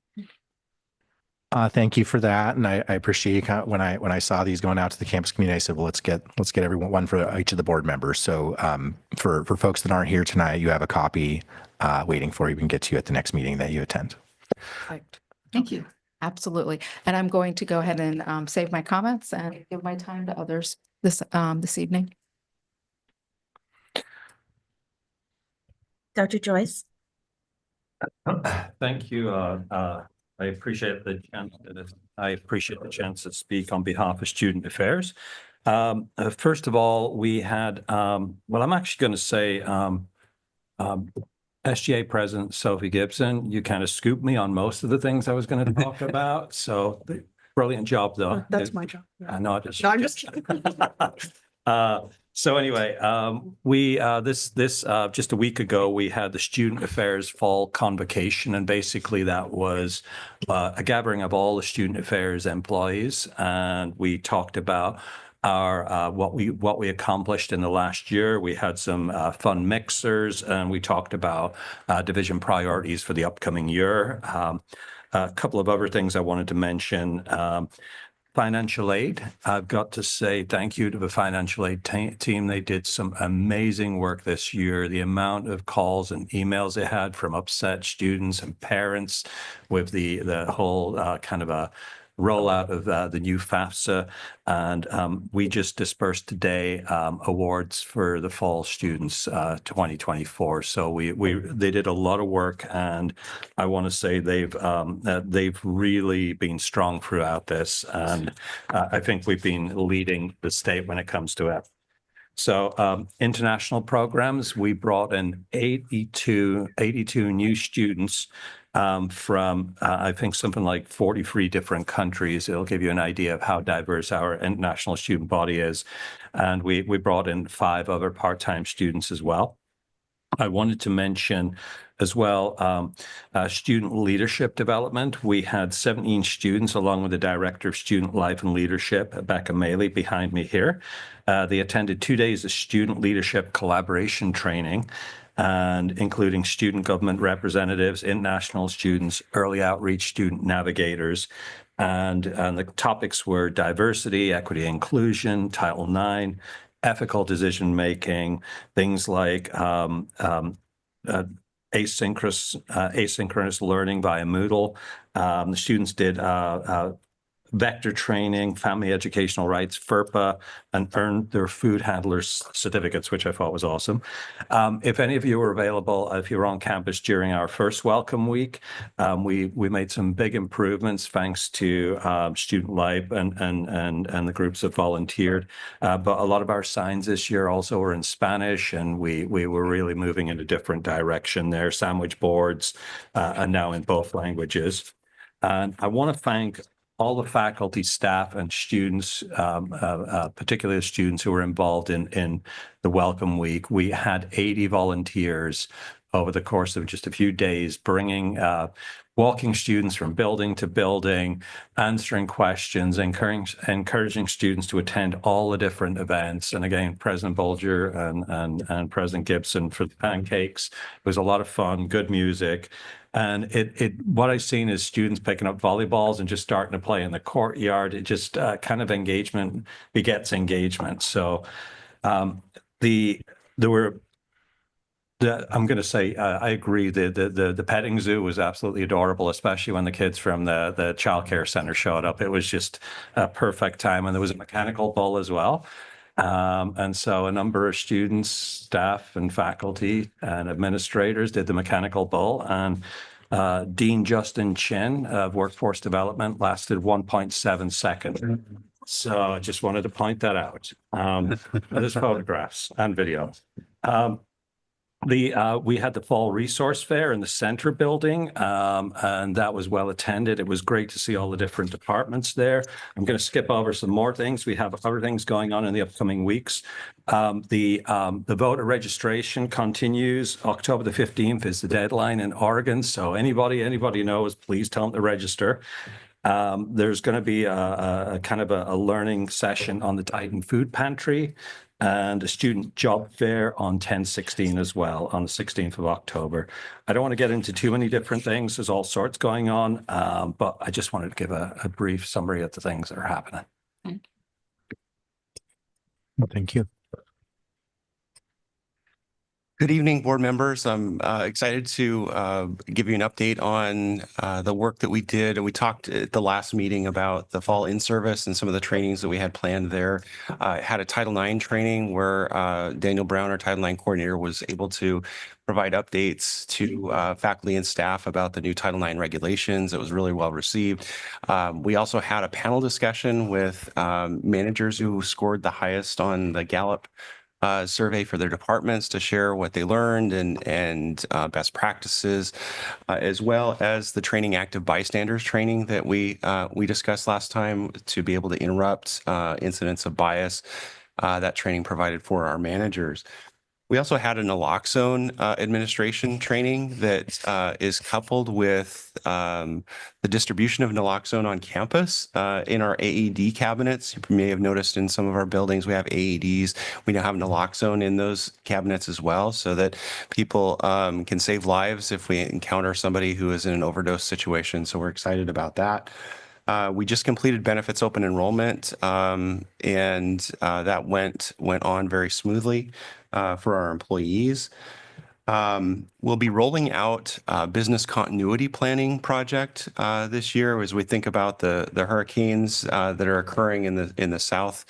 Thank you for that. And I appreciate when I saw these going out to the campus community, I said, well, let's get everyone one for each of the board members. So for folks that aren't here tonight, you have a copy waiting for you. We can get to you at the next meeting that you attend. Thank you. Absolutely. And I'm going to go ahead and save my comments and give my time to others this evening. Dr. Joyce? Thank you. I appreciate the chance to speak on behalf of Student Affairs. First of all, we had, well, I'm actually going to say SGA President Sophie Gibson, you kind of scooped me on most of the things I was going to talk about. So brilliant job, though. That's my job. I know. No, I'm just kidding. So anyway, we just a week ago, we had the Student Affairs Fall Convocation, and basically that was a gathering of all the Student Affairs employees, and we talked about our what we accomplished in the last year. We had some fun mixers, and we talked about division priorities for the upcoming year. A couple of other things I wanted to mention. Financial aid. I've got to say thank you to the financial aid team. They did some amazing work this year. The amount of calls and emails they had from upset students and parents with the whole kind of a rollout of the new FAFSA, and we just dispersed today awards for the fall students 2024. So they did a lot of work, and I want to say they've really been strong throughout this, and I think we've been leading the state when it comes to it. So international programs, we brought in 82 new students from I think something like 43 different countries. It'll give you an idea of how diverse our international student body is. And we brought in 5 other part-time students as well. I wanted to mention as well student leadership development. We had 17 students along with the Director of Student Life and Leadership, Becca Maley, behind me here. They attended 2 days of student leadership collaboration training, and including student government representatives, international students, early outreach student navigators. And the topics were diversity, equity, inclusion, Title IX, ethical decision-making, things like asynchronous learning via Moodle. The students did vector training, family educational rights, FERPA, and earned their food handlers certificates, which I thought was awesome. If any of you were available, if you were on campus during our first welcome week, we made some big improvements thanks to Student Life and the groups that volunteered. But a lot of our signs this year also were in Spanish, and we were really moving in a different direction there, sandwich boards, and now in both languages. And I want to thank all the faculty, staff, and students, particularly the students who were involved in the Welcome Week. We had 80 volunteers over the course of just a few days, bringing walking students from building to building, answering questions, encouraging students to attend all the different events. And again, President Bolger and President Gibson for the pancakes. It was a lot of fun, good music. And what I've seen is students picking up volleyballs and just starting to play in the courtyard. It just kind of engagement begets engagement. So I'm going to say I agree. The petting zoo was absolutely adorable, especially when the kids from the childcare center showed up. It was just a perfect time, and there was a mechanical bull as well. And so a number of students, staff, and faculty and administrators did the mechanical bull. And Dean Justin Chin of Workforce Development lasted 1.7 seconds. So I just wanted to point that out. There's photographs and video. We had the fall resource fair in the center building, and that was well attended. It was great to see all the different departments there. I'm going to skip over some more things. We have other things going on in the upcoming weeks. The voter registration continues. October the 15th is the deadline in Oregon. So anybody knows, please tell them to register. There's going to be a kind of a learning session on the Titan Food Pantry and a student job fair on 10/16 as well on the 16th of October. I don't want to get into too many different things. There's all sorts going on, but I just wanted to give a brief summary of the things that are happening. Thank you. Good evening, board members. I'm excited to give you an update on the work that we did. We talked at the last meeting about the fall in-service and some of the trainings that we had planned there. Had a Title IX training where Daniel Brown, our Title IX coordinator, was able to provide updates to faculty and staff about the new Title IX regulations. It was really well received. We also had a panel discussion with managers who scored the highest on the Gallup survey for their departments to share what they learned and best practices, as well as the training active bystanders training that we discussed last time to be able to interrupt incidents of bias. That training provided for our managers. We also had a naloxone administration training that is coupled with the distribution of naloxone on campus in our AED cabinets. You may have noticed in some of our buildings we have AEDs. We now have naloxone in those cabinets as well, so that people can save lives if we encounter somebody who is in an overdose situation. So we're excited about that. We just completed benefits open enrollment, and that went on very smoothly for our employees. We'll be rolling out a business continuity planning project this year as we think about the hurricanes that are occurring in the south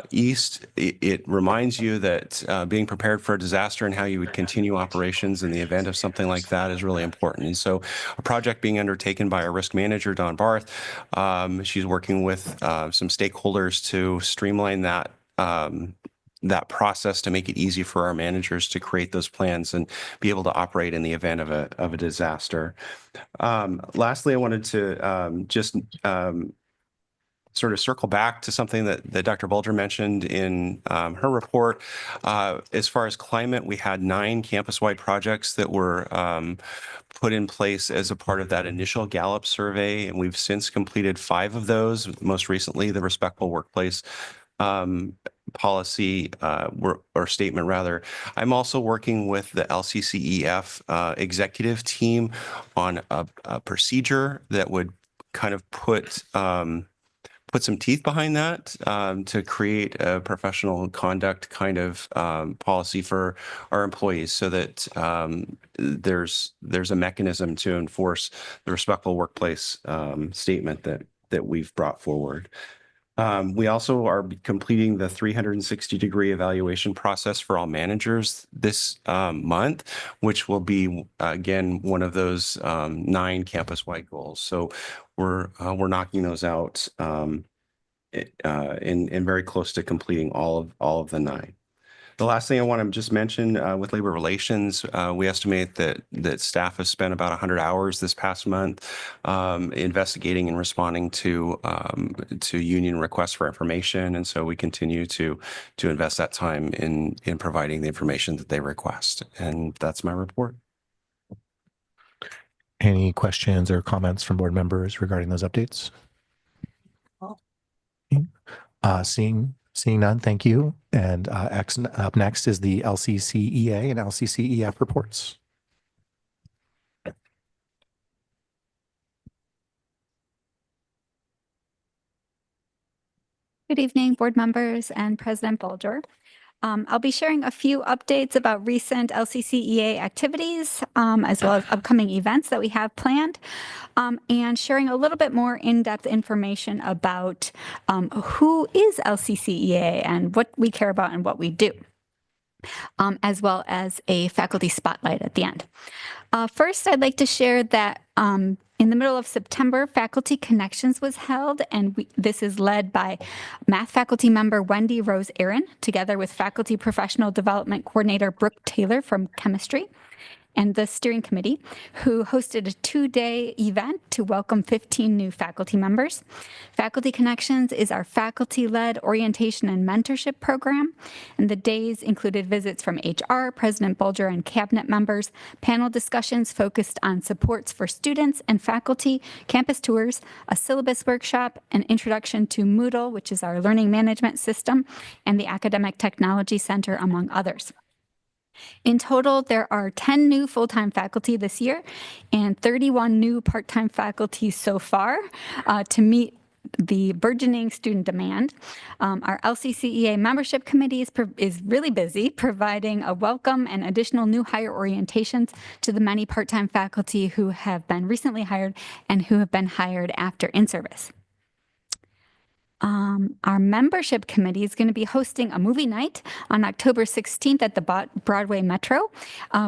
east. It reminds you that being prepared for a disaster and how you would continue operations in the event of something like that is really important. And so a project being undertaken by our risk manager, Dawn Barth, she's working with some stakeholders to streamline that process to make it easy for our managers to create those plans and be able to operate in the event of a disaster. Lastly, I wanted to just sort of circle back to something that Dr. Bolger mentioned in her report. As far as climate, we had 9 campus-wide projects that were put in place as a part of that initial Gallup survey, and we've since completed 5 of those, most recently the Respectful Workplace policy or statement rather. I'm also working with the LCCEF executive team on a procedure that would kind of put some teeth behind that to create a professional conduct kind of policy for our employees, so that there's a mechanism to enforce the Respectful Workplace statement that we've brought forward. We also are completing the 360-degree evaluation process for all managers this month, which will be, again, one of those 9 campus-wide goals. So we're knocking those out and very close to completing all of the 9. The last thing I want to just mention with labor relations, we estimate that staff have spent about 100 hours this past month investigating and responding to union requests for information, and so we continue to invest that time in providing the information that they request. And that's my report. Any questions or comments from board members regarding those updates? Seeing none, thank you. And up next is the LCCEA and LCCEF reports. Good evening, board members and President Bolger. I'll be sharing a few updates about recent LCCEA activities, as well as upcoming events that we have planned, and sharing a little bit more in-depth information about who is LCCEA and what we care about and what we do, as well as a faculty spotlight at the end. First, I'd like to share that in the middle of September, Faculty Connections was held, and this is led by math faculty member Wendy Rose Aaron, together with faculty professional development coordinator Brooke Taylor from chemistry, and the steering committee, who hosted a 2-day event to welcome 15 new faculty members. Faculty Connections is our faculty-led orientation and mentorship program, and the days included visits from HR, President Bolger, and cabinet members, panel discussions focused on supports for students and faculty, campus tours, a syllabus workshop, an introduction to Moodle, which is our learning management system, and the Academic Technology Center, among others. In total, there are 10 new full-time faculty this year and 31 new part-time faculty so far to meet the burgeoning student demand. Our LCCEA membership committee is really busy providing a welcome and additional new hire orientations to the many part-time faculty who have been recently hired and who have been hired after in-service. Our membership committee is going to be hosting a movie night on October 16th at the Broadway Metro,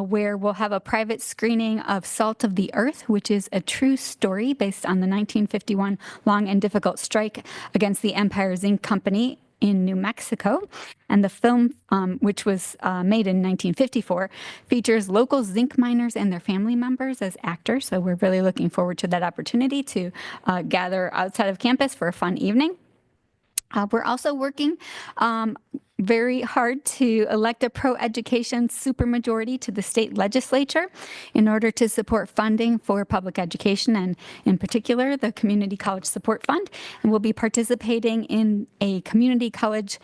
where we'll have a private screening of Salt of the Earth, which is a true story based on the 1951 long and difficult strike against the Empire Zinc Company in New Mexico. And the film, which was made in 1954, features local zinc miners and their family members as actors. So we're really looking forward to that opportunity to gather outside of campus for a fun evening. We're also working very hard to elect a pro-education supermajority to the state legislature in order to support funding for public education, and in particular, the Community College Support Fund. And we'll be participating in a community college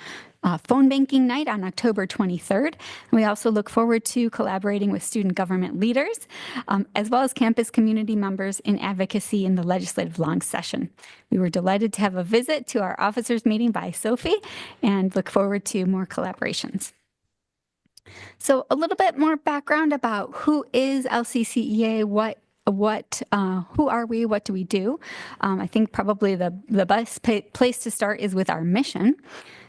phone banking night on October 23rd. And we also look forward to collaborating with student government leaders, as well as campus community members in advocacy in the legislative long session. We were delighted to have a visit to our officers meeting by Sophie and look forward to more collaborations. So a little bit more background about who is LCCEA, who are we, what do we do? I think probably the best place to start is with our mission.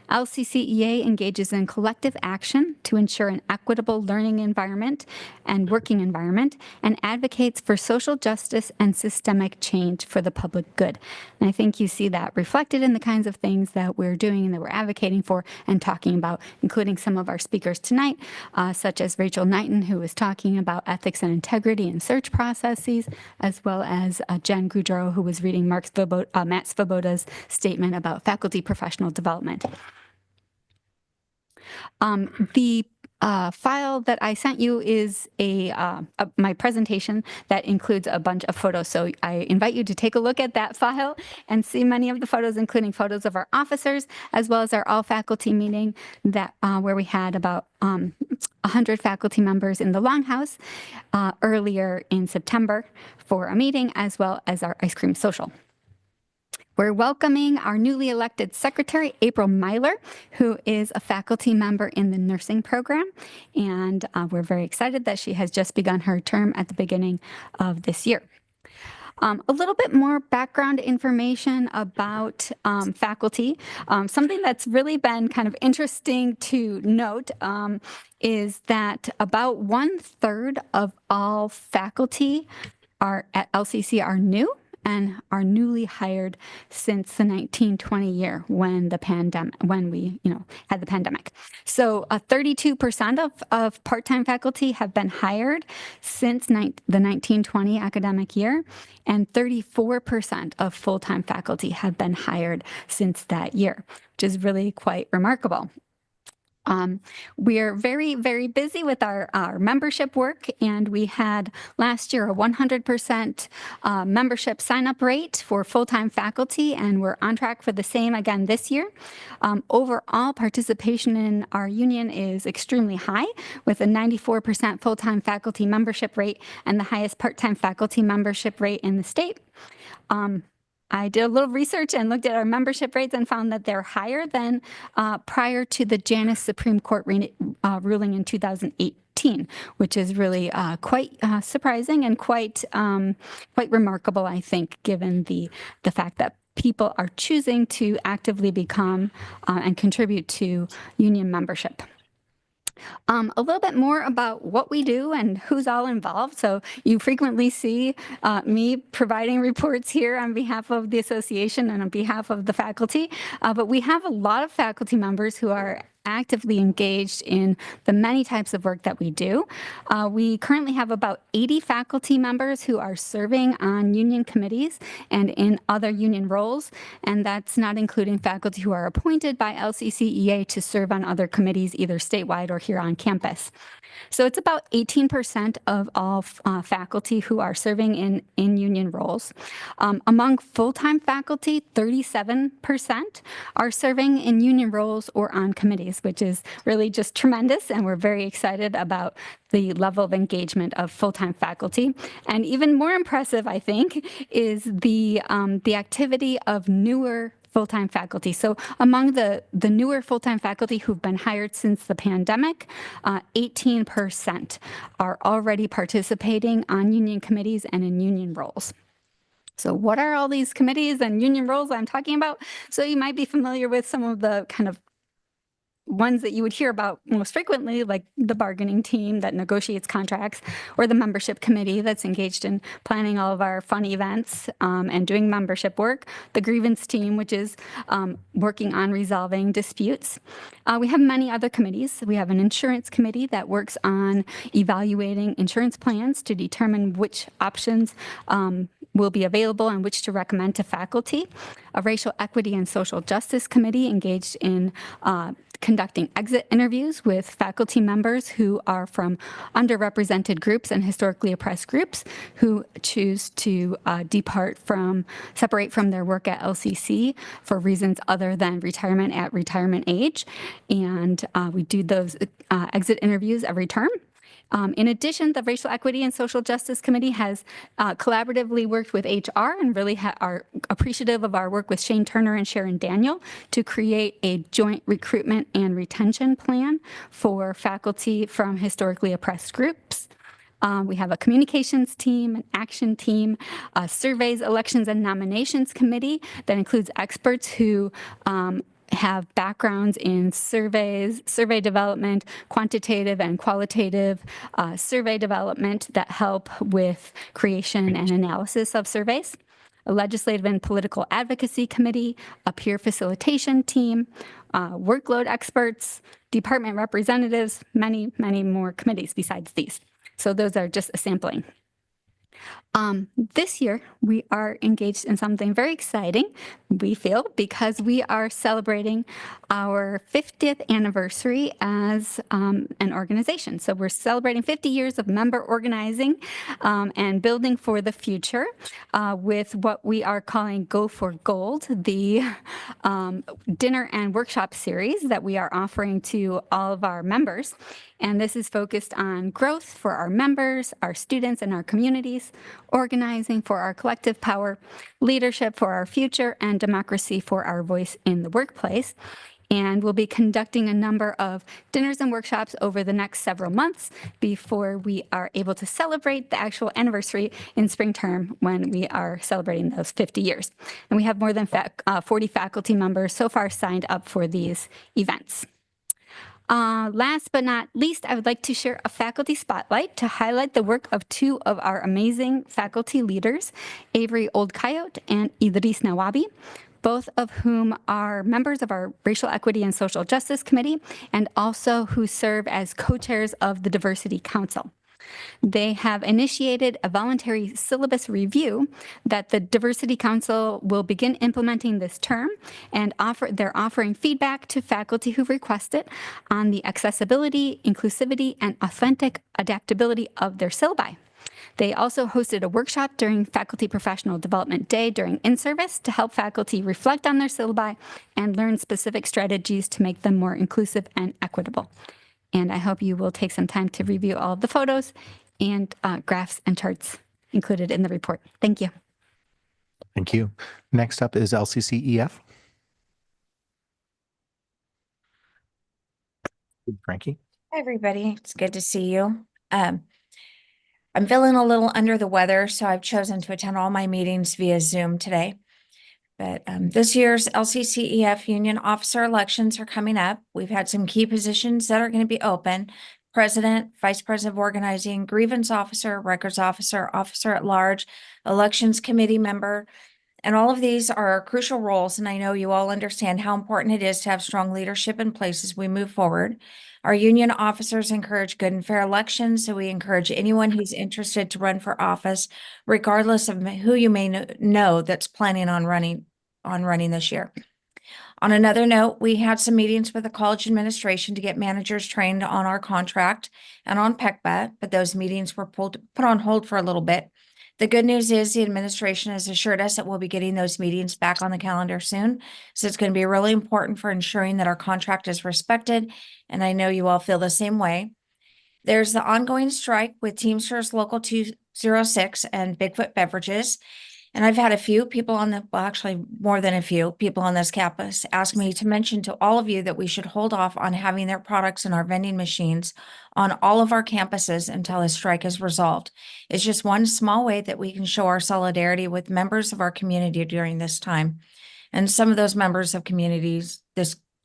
LCCEA engages in collective action to ensure an equitable learning environment and working environment, and advocates for social justice and systemic change for the public good. And I think you see that reflected in the kinds of things that we're doing and that we're advocating for and talking about, including some of our speakers tonight, such as Rachel Knighton, who is talking about ethics and integrity in search processes, as well as Jen Goudreau, who was reading Matt Svoboda's statement about faculty professional development. The file that I sent you is my presentation that includes a bunch of photos. So I invite you to take a look at that file and see many of the photos, including photos of our officers, as well as our all faculty meeting that where we had about 100 faculty members in the Longhouse earlier in September for a meeting, as well as our ice cream social. We're welcoming our newly elected secretary, April Myler, who is a faculty member in the nursing program. And we're very excited that she has just begun her term at the beginning of this year. A little bit more background information about faculty. Something that's really been kind of interesting to note is that about 1/3 of all faculty at LCC are new and are newly hired since the 1920 year when we had the pandemic. So 32% of part-time faculty have been hired since the 1920 academic year, and 34% of full-time faculty have been hired since that year, which is really quite remarkable. We're very, very busy with our membership work, and we had last year a 100% membership sign-up rate for full-time faculty, and we're on track for the same again this year. Overall, participation in our union is extremely high, with a 94% full-time faculty membership rate and the highest part-time faculty membership rate in the state. I did a little research and looked at our membership rates and found that they're higher than prior to the Janus Supreme Court ruling in 2018, which is really quite surprising and quite remarkable, I think, given the fact that people are choosing to actively become and contribute to union membership. A little bit more about what we do and who's all involved. So you frequently see me providing reports here on behalf of the association and on behalf of the faculty, but we have a lot of faculty members who are actively engaged in the many types of work that we do. We currently have about 80 faculty members who are serving on union committees and in other union roles, and that's not including faculty who are appointed by LCCEA to serve on other committees, either statewide or here on campus. So it's about 18% of all faculty who are serving in union roles. Among full-time faculty, 37% are serving in union roles or on committees, which is really just tremendous, and we're very excited about the level of engagement of full-time faculty. And even more impressive, I think, is the activity of newer full-time faculty. So among the newer full-time faculty who've been hired since the pandemic, 18% are already participating on union committees and in union roles. So what are all these committees and union roles I'm talking about? So you might be familiar with some of the kind of ones that you would hear about most frequently, like the bargaining team that negotiates contracts, or the membership committee that's engaged in planning all of our fun events and doing membership work, the grievance team, which is working on resolving disputes. We have many other committees. We have an insurance committee that works on evaluating insurance plans to determine which options will be available and which to recommend to faculty. A racial equity and social justice committee engaged in conducting exit interviews with faculty members who are from underrepresented groups and historically oppressed groups who choose to separate from their work at LCC for reasons other than retirement at retirement age. And we do those exit interviews every term. In addition, the Racial Equity and Social Justice Committee has collaboratively worked with HR and really are appreciative of our work with Shane Turner and Sharon Daniel to create a joint recruitment and retention plan for faculty from historically oppressed groups. We have a communications team, an action team, surveys, elections, and nominations committee that includes experts who have backgrounds in surveys, survey development, quantitative and qualitative survey development that help with creation and analysis of surveys. A legislative and political advocacy committee, a peer facilitation team, workload experts, department representatives, many, many more committees besides these. So those are just a sampling. This year, we are engaged in something very exciting, we feel, because we are celebrating our 50th anniversary as an organization. So we're celebrating 50 years of member organizing and building for the future with what we are calling Go for Gold, the dinner and workshop series that we are offering to all of our members. And this is focused on growth for our members, our students, and our communities, organizing for our collective power, leadership for our future, and democracy for our voice in the workplace. And we'll be conducting a number of dinners and workshops over the next several months before we are able to celebrate the actual anniversary in spring term when we are celebrating those 50 years. And we have more than 40 faculty members so far signed up for these events. Last but not least, I would like to share a faculty spotlight to highlight the work of two of our amazing faculty leaders, Avery Old Coyote and Idris Nawabi, both of whom are members of our Racial Equity and Social Justice Committee and also who serve as co-chairs of the Diversity Council. They have initiated a voluntary syllabus review that the Diversity Council will begin implementing this term, and they're offering feedback to faculty who request it on the accessibility, inclusivity, and authentic adaptability of their syllabi. They also hosted a workshop during Faculty Professional Development Day during in-service to help faculty reflect on their syllabi and learn specific strategies to make them more inclusive and equitable. And I hope you will take some time to review all of the photos and graphs and charts included in the report. Thank you. Thank you. Next up is LCCEF. Frankie. Hi, everybody. It's good to see you. I'm feeling a little under the weather, so I've chosen to attend all my meetings via Zoom today. But this year's LCCEF union officer elections are coming up. We've had some key positions that are going to be open: president, vice president of organizing, grievance officer, records officer, officer at large, elections committee member. And all of these are crucial roles, and I know you all understand how important it is to have strong leadership in place as we move forward. Our union officers encourage good and fair elections, so we encourage anyone who's interested to run for office, regardless of who you may know that's planning on running this year. On another note, we had some meetings with the college administration to get managers trained on our contract and on PECBA, but those meetings were put on hold for a little bit. The good news is the administration has assured us that we'll be getting those meetings back on the calendar soon. So it's going to be really important for ensuring that our contract is respected. And I know you all feel the same way. There's the ongoing strike with Teamsters Local 206 and Bigfoot Beverages. And I've had a few people actually more than a few people on this campus ask me to mention to all of you that we should hold off on having their products in our vending machines on all of our campuses until the strike is resolved. It's just one small way that we can show our solidarity with members of our community during this time. And some of those members of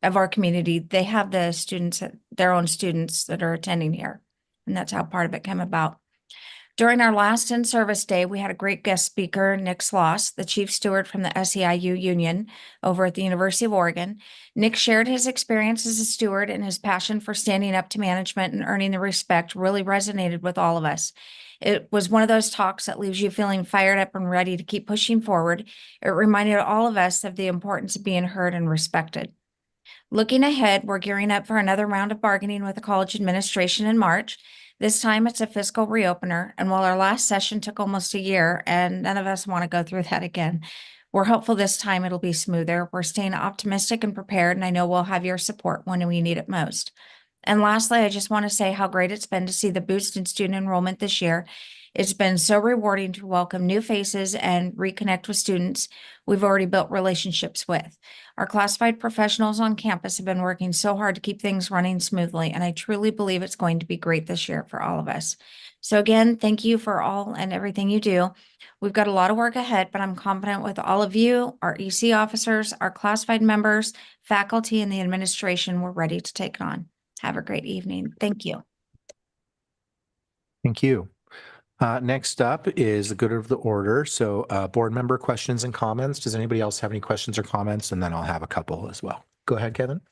our community, they have their own students that are attending here. And that's how part of it came about. During our last in-service day, we had a great guest speaker, Nick Sloss, the chief steward from the SEIU union over at the University of Oregon. Nick shared his experience as a steward, and his passion for standing up to management and earning the respect really resonated with all of us. It was one of those talks that leaves you feeling fired up and ready to keep pushing forward. It reminded all of us of the importance of being heard and respected. Looking ahead, we're gearing up for another round of bargaining with the college administration in March. This time it's a fiscal reopener, and while our last session took almost a year and none of us want to go through that again, we're hopeful this time it'll be smoother. We're staying optimistic and prepared, and I know we'll have your support when we need it most. And lastly, I just want to say how great it's been to see the boost in student enrollment this year. It's been so rewarding to welcome new faces and reconnect with students we've already built relationships with. Our classified professionals on campus have been working so hard to keep things running smoothly, and I truly believe it's going to be great this year for all of us. So again, thank you for all and everything you do. We've got a lot of work ahead, but I'm confident with all of you, our EC officers, our classified members, faculty, and the administration, we're ready to take it on. Have a great evening. Thank you. Thank you. Next up is the good of the order. So board member questions and comments. Does anybody else have any questions or comments? And then I'll have a couple as well. Go ahead, Kevin.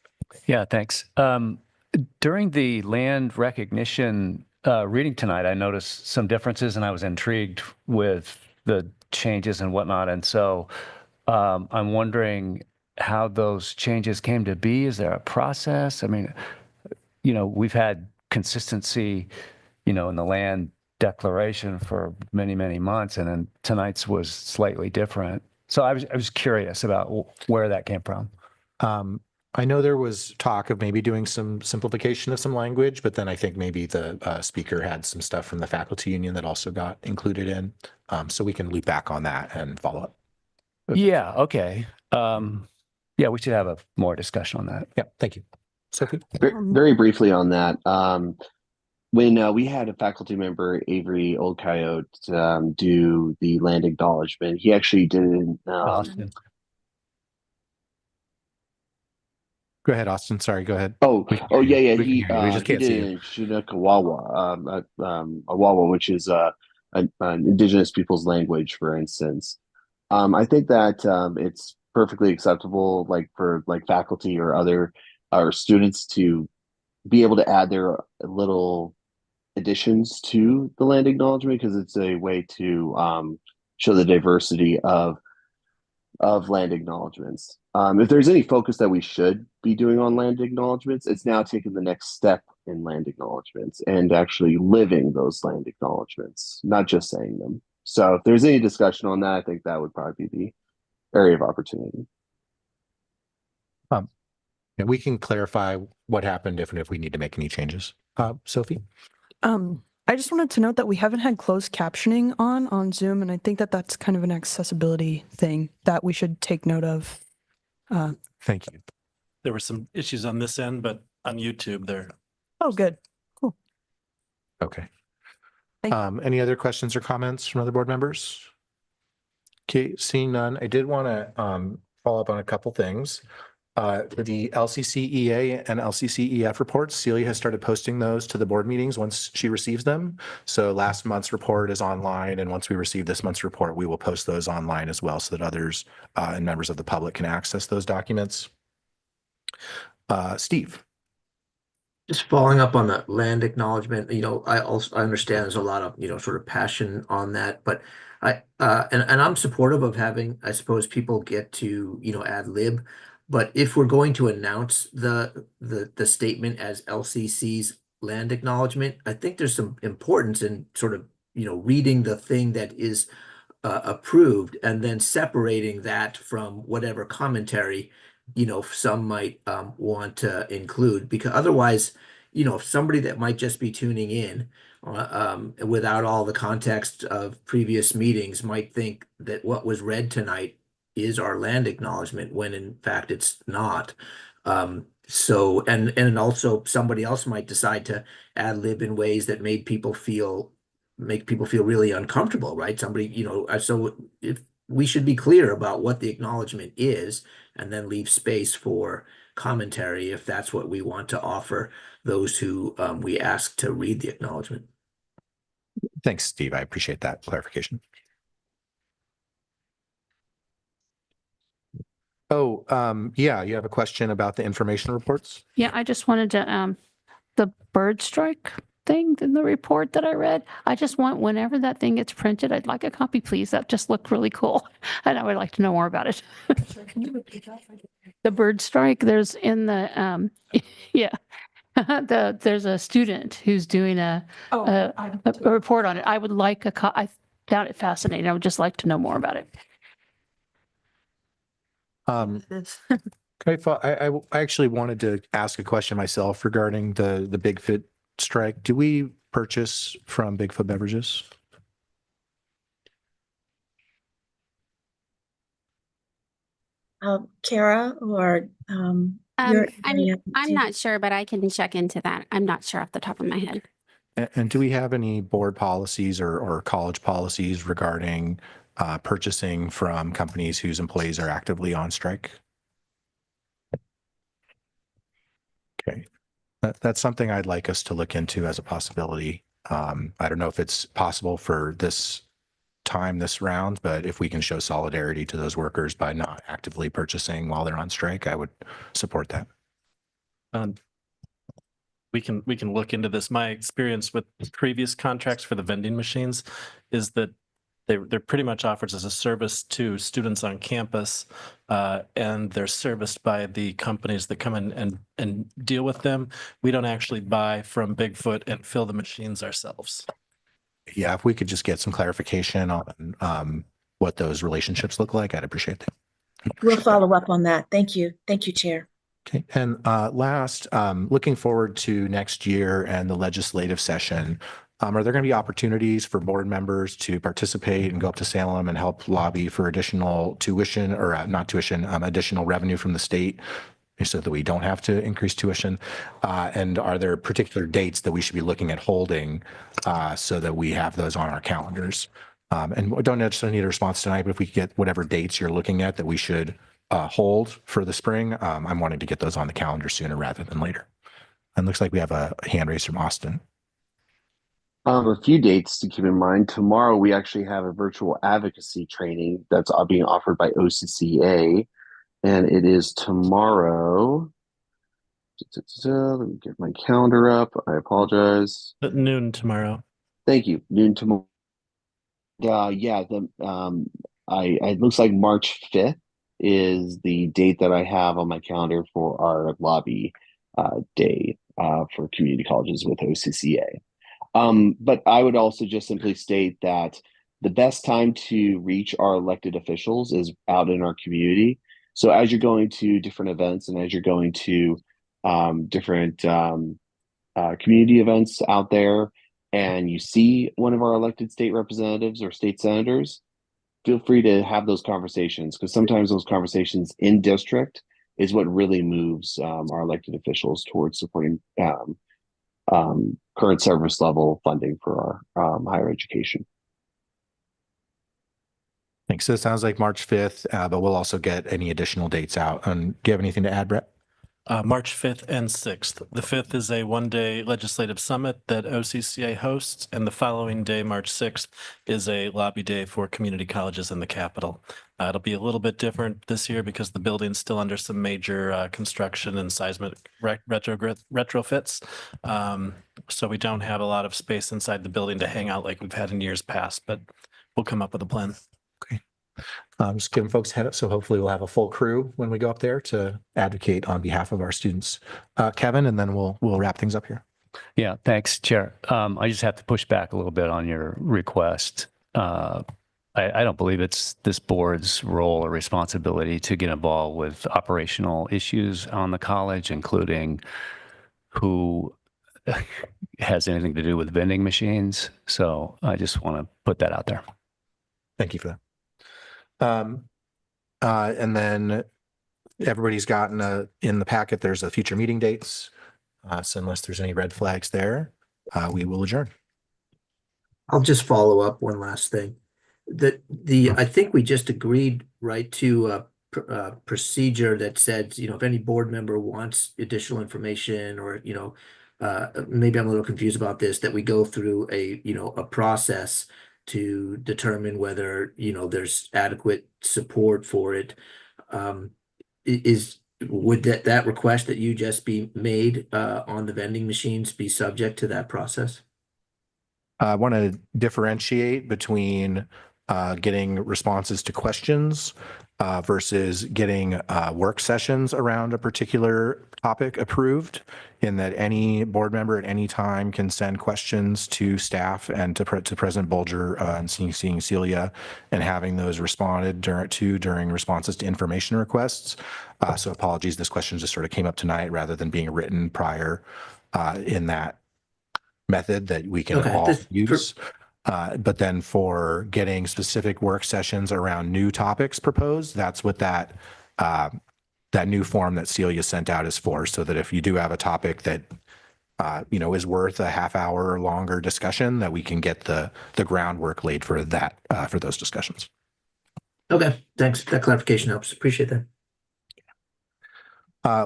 Yeah, thanks. During the land recognition reading tonight, I noticed some differences and I was intrigued with the changes and whatnot. And so I'm wondering how those changes came to be. Is there a process? I mean, we've had consistency, in the land declaration for many, many months, and then tonight's was slightly different. So I was curious about where that came from. I know there was talk of maybe doing some simplification of some language, but then I think maybe the speaker had some stuff from the faculty union that also got included in. So we can loop back on that and follow up. Yeah. Okay. Yeah, we should have a more discussion on that. Yeah. Thank you. Sophie? Very briefly on that. When we had a faculty member, Avery Old Coyote, do the land acknowledgement, he actually did it. Austin. Go ahead, Austin. Sorry, go ahead. Yeah. We just can't see did it in Chinook Awawa, Awawa, which is an indigenous people's language, for instance. I think that it's perfectly acceptable, for faculty or other students to be able to add their little additions to the land acknowledgement because it's a way to show the diversity of land acknowledgements. If there's any focus that we should be doing on land acknowledgements, it's now taking the next step in land acknowledgements and actually living those land acknowledgements, not just saying them. So if there's any discussion on that, I think that would probably be the area of opportunity. And we can clarify what happened if we need to make any changes. Sophie? I just wanted to note that we haven't had closed captioning on Zoom, and I think that that's kind of an accessibility thing that we should take note of. Thank you. There were some issues on this end, but on YouTube there. Oh, good. Cool. Okay. Any other questions or comments from other board members? Okay, seeing none, I did want to follow up on a couple things. The LCCEA and LCCEF reports, Celia has started posting those to the board meetings once she receives them. So last month's report is online, and once we receive this month's report, we will post those online as well so that others and members of the public can access those documents. Steve. Just following up on the land acknowledgement, I understand there's a lot of, sort of passion on that, but and I'm supportive of having, I suppose, people get to, ad lib. But if we're going to announce the statement as LCC's land acknowledgement, I think there's some importance in sort of, reading the thing that is approved and then separating that from whatever commentary, some might want to include, because otherwise, if somebody that might just be tuning in without all the context of previous meetings might think that what was read tonight is our land acknowledgement when in fact it's not. So and also somebody else might decide to ad lib in ways that make people feel really uncomfortable, right? Somebody, so if we should be clear about what the acknowledgement is and then leave space for commentary if that's what we want to offer those who we ask to read the acknowledgement. Thanks, Steve. I appreciate that clarification. Oh, yeah, you have a question about the information reports? Yeah, I just wanted to, the bird strike thing in the report that I read, I just want, whenever that thing gets printed, I'd like a copy, please. That just looked really cool. And I would like to know more about it. The bird strike, there's in the, yeah. There's a student who's doing a report on it. I would like I found it fascinating. I would just like to know more about it. I actually wanted to ask a question myself regarding the Bigfoot strike. Do we purchase from Bigfoot Beverages? Kara or I'm not sure, but I can check into that. I'm not sure off the top of my head. And do we have any board policies or college policies regarding purchasing from companies whose employees are actively on strike? Okay, that's something I'd like us to look into as a possibility. I don't know if it's possible for this round, but if we can show solidarity to those workers by not actively purchasing while they're on strike, I would support that. We can look into this. My experience with previous contracts for the vending machines is that they're pretty much offered as a service to students on campus, and they're serviced by the companies that come in and deal with them. We don't actually buy from Bigfoot and fill the machines ourselves. Yeah, if we could just get some clarification on what those relationships look like, I'd appreciate that. we'll follow up on that. Thank you. Thank you, Chair. Okay, and last, looking forward to next year and the legislative session, are there going to be opportunities for board members to participate and go up to Salem and help lobby for additional tuition or not tuition, additional revenue from the state so that we don't have to increase tuition? And are there particular dates that we should be looking at holding so that we have those on our calendars? And we don't necessarily need a response tonight, but if we get whatever dates you're looking at that we should hold for the spring, I'm wanting to get those on the calendar sooner rather than later. And looks like we have a hand raised from Austin. A few dates to keep in mind. Tomorrow, we actually have a virtual advocacy training that's being offered by OCCA, and it is tomorrow. Let me get my calendar up. I apologize. At noon tomorrow. Thank you. Noon tomorrow. Yeah, it looks like March 5th is the date that I have on my calendar for our lobby day for community colleges with OCCA. But I would also just simply state that the best time to reach our elected officials is out in our community. So as you're going to different events and as you're going to different community events out there, and you see one of our elected state representatives or state senators, feel free to have those conversations, because sometimes those conversations in district is what really moves our elected officials towards supporting current service level funding for our higher education. Thanks. So it sounds like March 5th, but we'll also get any additional dates out. And do you have anything to add, Brett? March 5th and 6th. The 5th is a one-day legislative summit that OCCA hosts, and the following day, March 6th, is a lobby day for community colleges in the Capitol. It'll be a little bit different this year because the building's still under some major construction and seismic retrofits. So we don't have a lot of space inside the building to hang out like we've had in years past, but we'll come up with a plan. Just giving folks a head up. So hopefully we'll have a full crew when we go up there to advocate on behalf of our students. Kevin, and then we'll wrap things up here. Yeah, thanks, Chair. I just have to push back a little bit on your request. I don't believe it's this board's role or responsibility to get involved with operational issues on the college, including who has anything to do with vending machines. So I just want to put that out there. Thank you for that. And then everybody's gotten in the packet, there's a future meeting dates. So unless there's any red flags there, we will adjourn. I'll just follow up one last thing. I think we just agreed, right, to a procedure that said, if any board member wants additional information or, maybe I'm a little confused about this, that we go through a process to determine whether, there's adequate support for it. Would that request that you just be made on the vending machines be subject to that process? I want to differentiate between getting responses to questions versus getting work sessions around a particular topic approved, in that any board member at any time can send questions to staff and to President Bolger and seeing Celia, and having those responded during responses to information requests. So apologies, this question just sort of came up tonight rather than being written prior in that method that we can all use. But then for getting specific work sessions around new topics proposed, that's what that new form that Celia sent out is for, so that if you do have a topic that is worth a half hour or longer discussion, that we can get the groundwork laid for that for those discussions. Okay, thanks. That clarification helps. Appreciate that.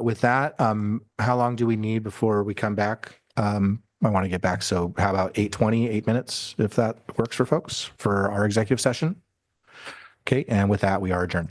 With that, how long do we need before we come back? I want to get back. So how about 8:20, 8 minutes, if that works for folks for our executive session? Okay. And with that, we are adjourned.